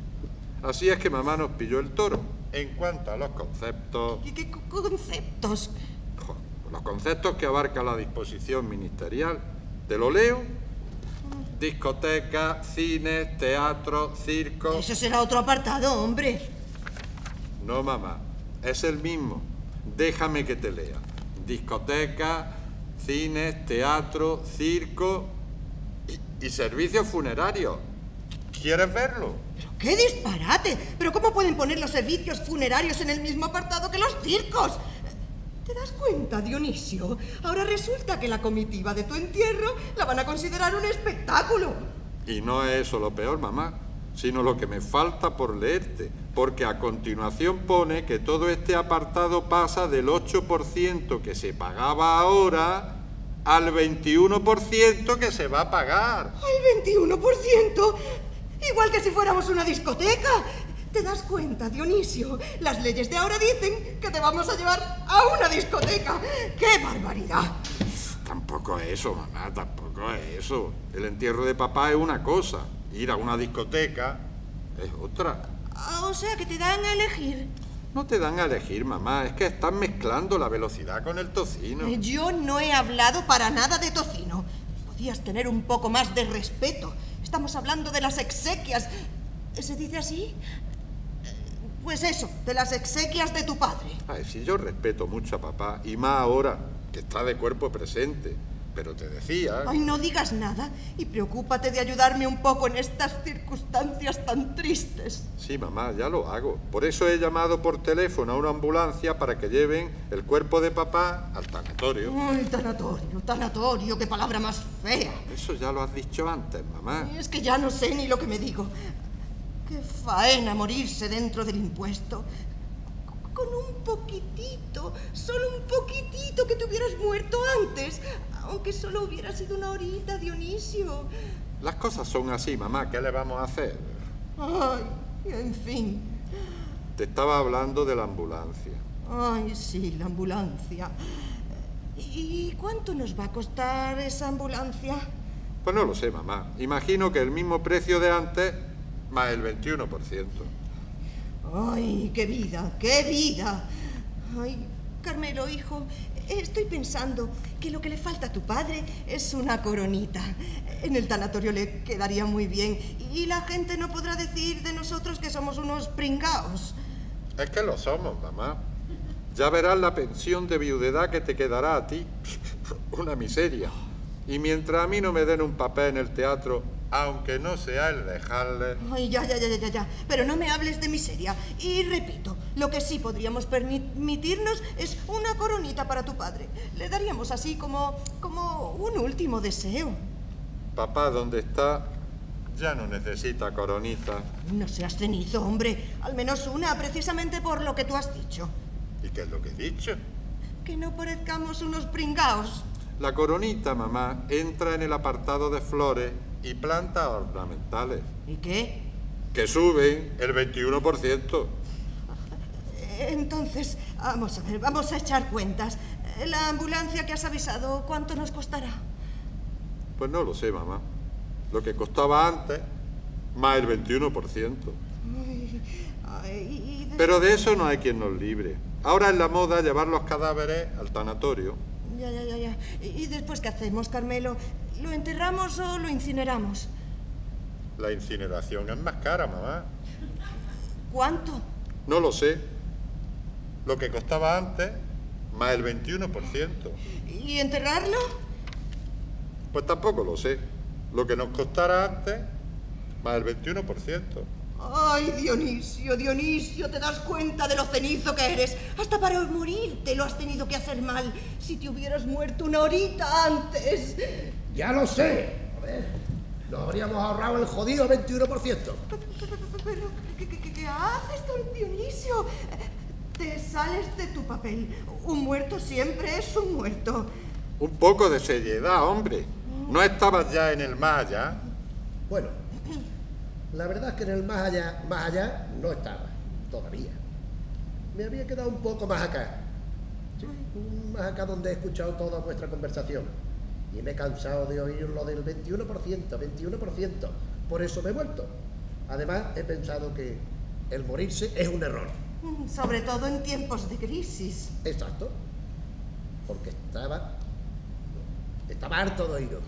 Speaker 5: Así es que mamá nos pilló el toro. En cuanto a los conceptos...
Speaker 4: ¿Qué conceptos?
Speaker 5: Los conceptos que abarca la disposición ministerial. ¿Te lo leo? Discotecas, cines, teatro, circo...
Speaker 4: Eso será otro apartado, hombre.
Speaker 5: No, mamá. Es el mismo. Déjame que te lea. Discoteca, cines, teatro, circo y servicios funerarios. ¿Quieres verlo?
Speaker 4: ¡Pero qué disparate! ¿Pero cómo pueden poner los servicios funerarios en el mismo apartado que los circos? ¿Te das cuenta, Dionisio? Ahora resulta que la comitiva de tu entierro la van a considerar un espectáculo.
Speaker 5: Y no es eso lo peor, mamá, sino lo que me falta por leerte, porque a continuación pone que todo este apartado pasa del 8% que se pagaba ahora al 21% que se va a pagar.
Speaker 4: ¿El 21%? Igual que si fuéramos una discoteca. ¿Te das cuenta, Dionisio? Las leyes de ahora dicen que te vamos a llevar a una discoteca. ¡Qué barbaridad!
Speaker 5: Tampoco es eso, mamá, tampoco es eso. El entierro de papá es una cosa, ir a una discoteca es otra.
Speaker 4: O sea, que te dan a elegir.
Speaker 5: No te dan a elegir, mamá, es que están mezclando la velocidad con el tocino.
Speaker 4: Yo no he hablado para nada de tocino. Podías tener un poco más de respeto. Estamos hablando de las exequias. ¿Se dice así? Pues eso, de las exequias de tu padre.
Speaker 5: Ay, sí, yo respeto mucho a papá, y más ahora, que está de cuerpo presente. Pero te decía...
Speaker 4: Ay, no digas nada y preocúpate de ayudarme un poco en estas circunstancias tan tristes.
Speaker 5: Sí, mamá, ya lo hago. Por eso he llamado por teléfono a una ambulancia para que lleven el cuerpo de papá al tanatorio.
Speaker 4: Ay, tanatorio, qué palabra más fea.
Speaker 5: Eso ya lo has dicho antes, mamá.
Speaker 4: Es que ya no sé ni lo que me digo. Qué faena morirse dentro del impuesto. Con un poquitito, solo un poquitito que te hubieras muerto antes. Aunque solo hubiera sido una horita, Dionisio.
Speaker 5: Las cosas son así, mamá. ¿Qué le vamos a hacer?
Speaker 4: Ay, en fin.
Speaker 5: Te estaba hablando de la ambulancia.
Speaker 4: Ay, sí, la ambulancia. ¿Y cuánto nos va a costar esa ambulancia?
Speaker 5: Pues no lo sé, mamá. Imagino que el mismo precio de antes, más el 21%.
Speaker 4: ¡Ay, qué vida, qué vida! Ay, Carmelo, hijo, estoy pensando que lo que le falta a tu padre es una coronita. En el tanatorio le quedaría muy bien y la gente no podrá decir de nosotros que somos unos pringaos.
Speaker 5: Es que lo somos, mamá. Ya verás la pensión de viudedad que te quedará a ti. Una miseria. Y mientras a mí no me den un papel en el teatro, aunque no sea el de Halle...
Speaker 4: Ay, ya. Pero no me hables de miseria. Y repito, lo que sí podríamos permitirnos es una coronita para tu padre. Le daríamos así como un último deseo.
Speaker 5: Papá, ¿dónde está? Ya no necesita coronita.
Speaker 4: No seas cenizo, hombre. Al menos una, precisamente por lo que tú has dicho.
Speaker 5: ¿Y qué es lo que he dicho?
Speaker 4: Que no parezcamos unos pringaos.
Speaker 5: La coronita, mamá, entra en el apartado de flores y plantas ornamentales.
Speaker 4: ¿Y qué?
Speaker 5: Que suben el 21%.
Speaker 4: Entonces, vamos a ver, vamos a echar cuentas. La ambulancia que has avisado, ¿cuánto nos costará?
Speaker 5: Pues no lo sé, mamá. Lo que costaba antes, más el 21%. Pero de eso no hay quien nos libre. Ahora es la moda llevar los cadáveres al tanatorio.
Speaker 4: Ya. ¿Y después qué hacemos, Carmelo? ¿Lo enterramos o lo incineramos?
Speaker 5: La incineración es más cara, mamá.
Speaker 4: ¿Cuánto?
Speaker 5: No lo sé. Lo que costaba antes, más el 21%.
Speaker 4: ¿Y enterrarlo?
Speaker 5: Pues tampoco lo sé. Lo que nos costara antes, más el 21%.
Speaker 4: Ay, Dionisio, ¿te das cuenta de lo cenizo que eres? Hasta para morirte lo has tenido que hacer mal. Si te hubieras muerto una horita antes.
Speaker 6: Ya lo sé. A ver, nos habríamos ahorrado el jodido 21%.
Speaker 4: Pero, ¿qué haces, don Dionisio? Te sales de tu papel. Un muerto siempre es un muerto.
Speaker 5: Un poco de seriedad, hombre. ¿No estabas ya en el más allá?
Speaker 6: Bueno, la verdad es que en el más allá, no estaba, todavía. Me había quedado un poco más acá. Sí, más acá donde he escuchado toda vuestra conversación. Y me he cansado de oír lo del 21%. Por eso me he vuelto. Además, he pensado que el morirse es un error.
Speaker 4: Sobre todo en tiempos de crisis.
Speaker 6: Exacto. Porque estaba harto de oíros.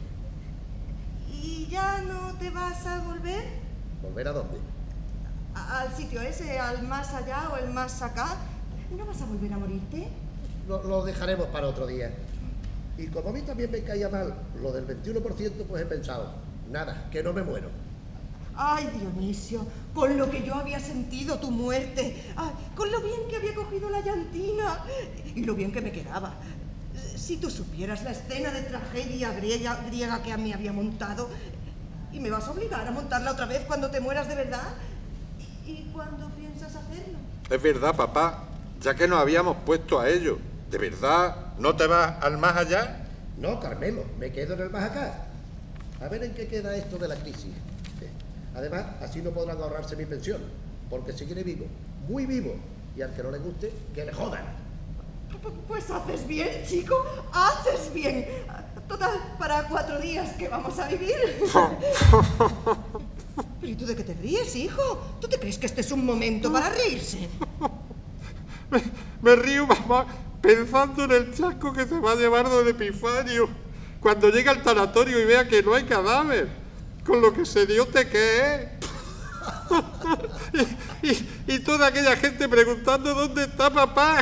Speaker 4: ¿Y ya no te vas a volver?
Speaker 6: ¿Volver a dónde?
Speaker 4: ¿Al sitio ese, al más allá o el más acá? ¿No vas a volver a morirte?
Speaker 6: Lo dejaremos para otro día. Y como a mí también me caía mal lo del 21%, pues he pensado, nada, que no me muero.
Speaker 4: Ay, Dionisio, con lo que yo había sentido tu muerte, ay, con lo bien que había cogido la llantina y lo bien que me quedaba. Si tú supieras la escena de tragedia griega que me había montado, y me vas a obligar a montarla otra vez cuando te mueras de verdad. ¿Y cuándo piensas hacerlo?
Speaker 5: Es verdad, papá, ya que nos habíamos puesto a ello. ¿De verdad no te vas al más allá?
Speaker 6: No, Carmelo, me quedo en el más acá. A ver en qué queda esto de la crisis. Además, así no podrán ahorrarse mi pensión, porque seguiré vivo, muy vivo, y al que no le guste, que le jodan.
Speaker 4: Pues haces bien, chico, haces bien. Total, para 4 días que vamos a vivir. ¿Pero y tú de qué te ríes, hijo? ¿Tú te crees que este es un momento para reírse?
Speaker 5: Me río, mamá, pensando en el chasco que se va a llevar don Epifanio cuando llegue al tanatorio y vea que no hay cadáver. Con lo que se dio te que es. y toda aquella gente preguntando dónde está papá.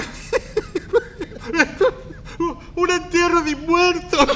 Speaker 5: Un entierro de muertos.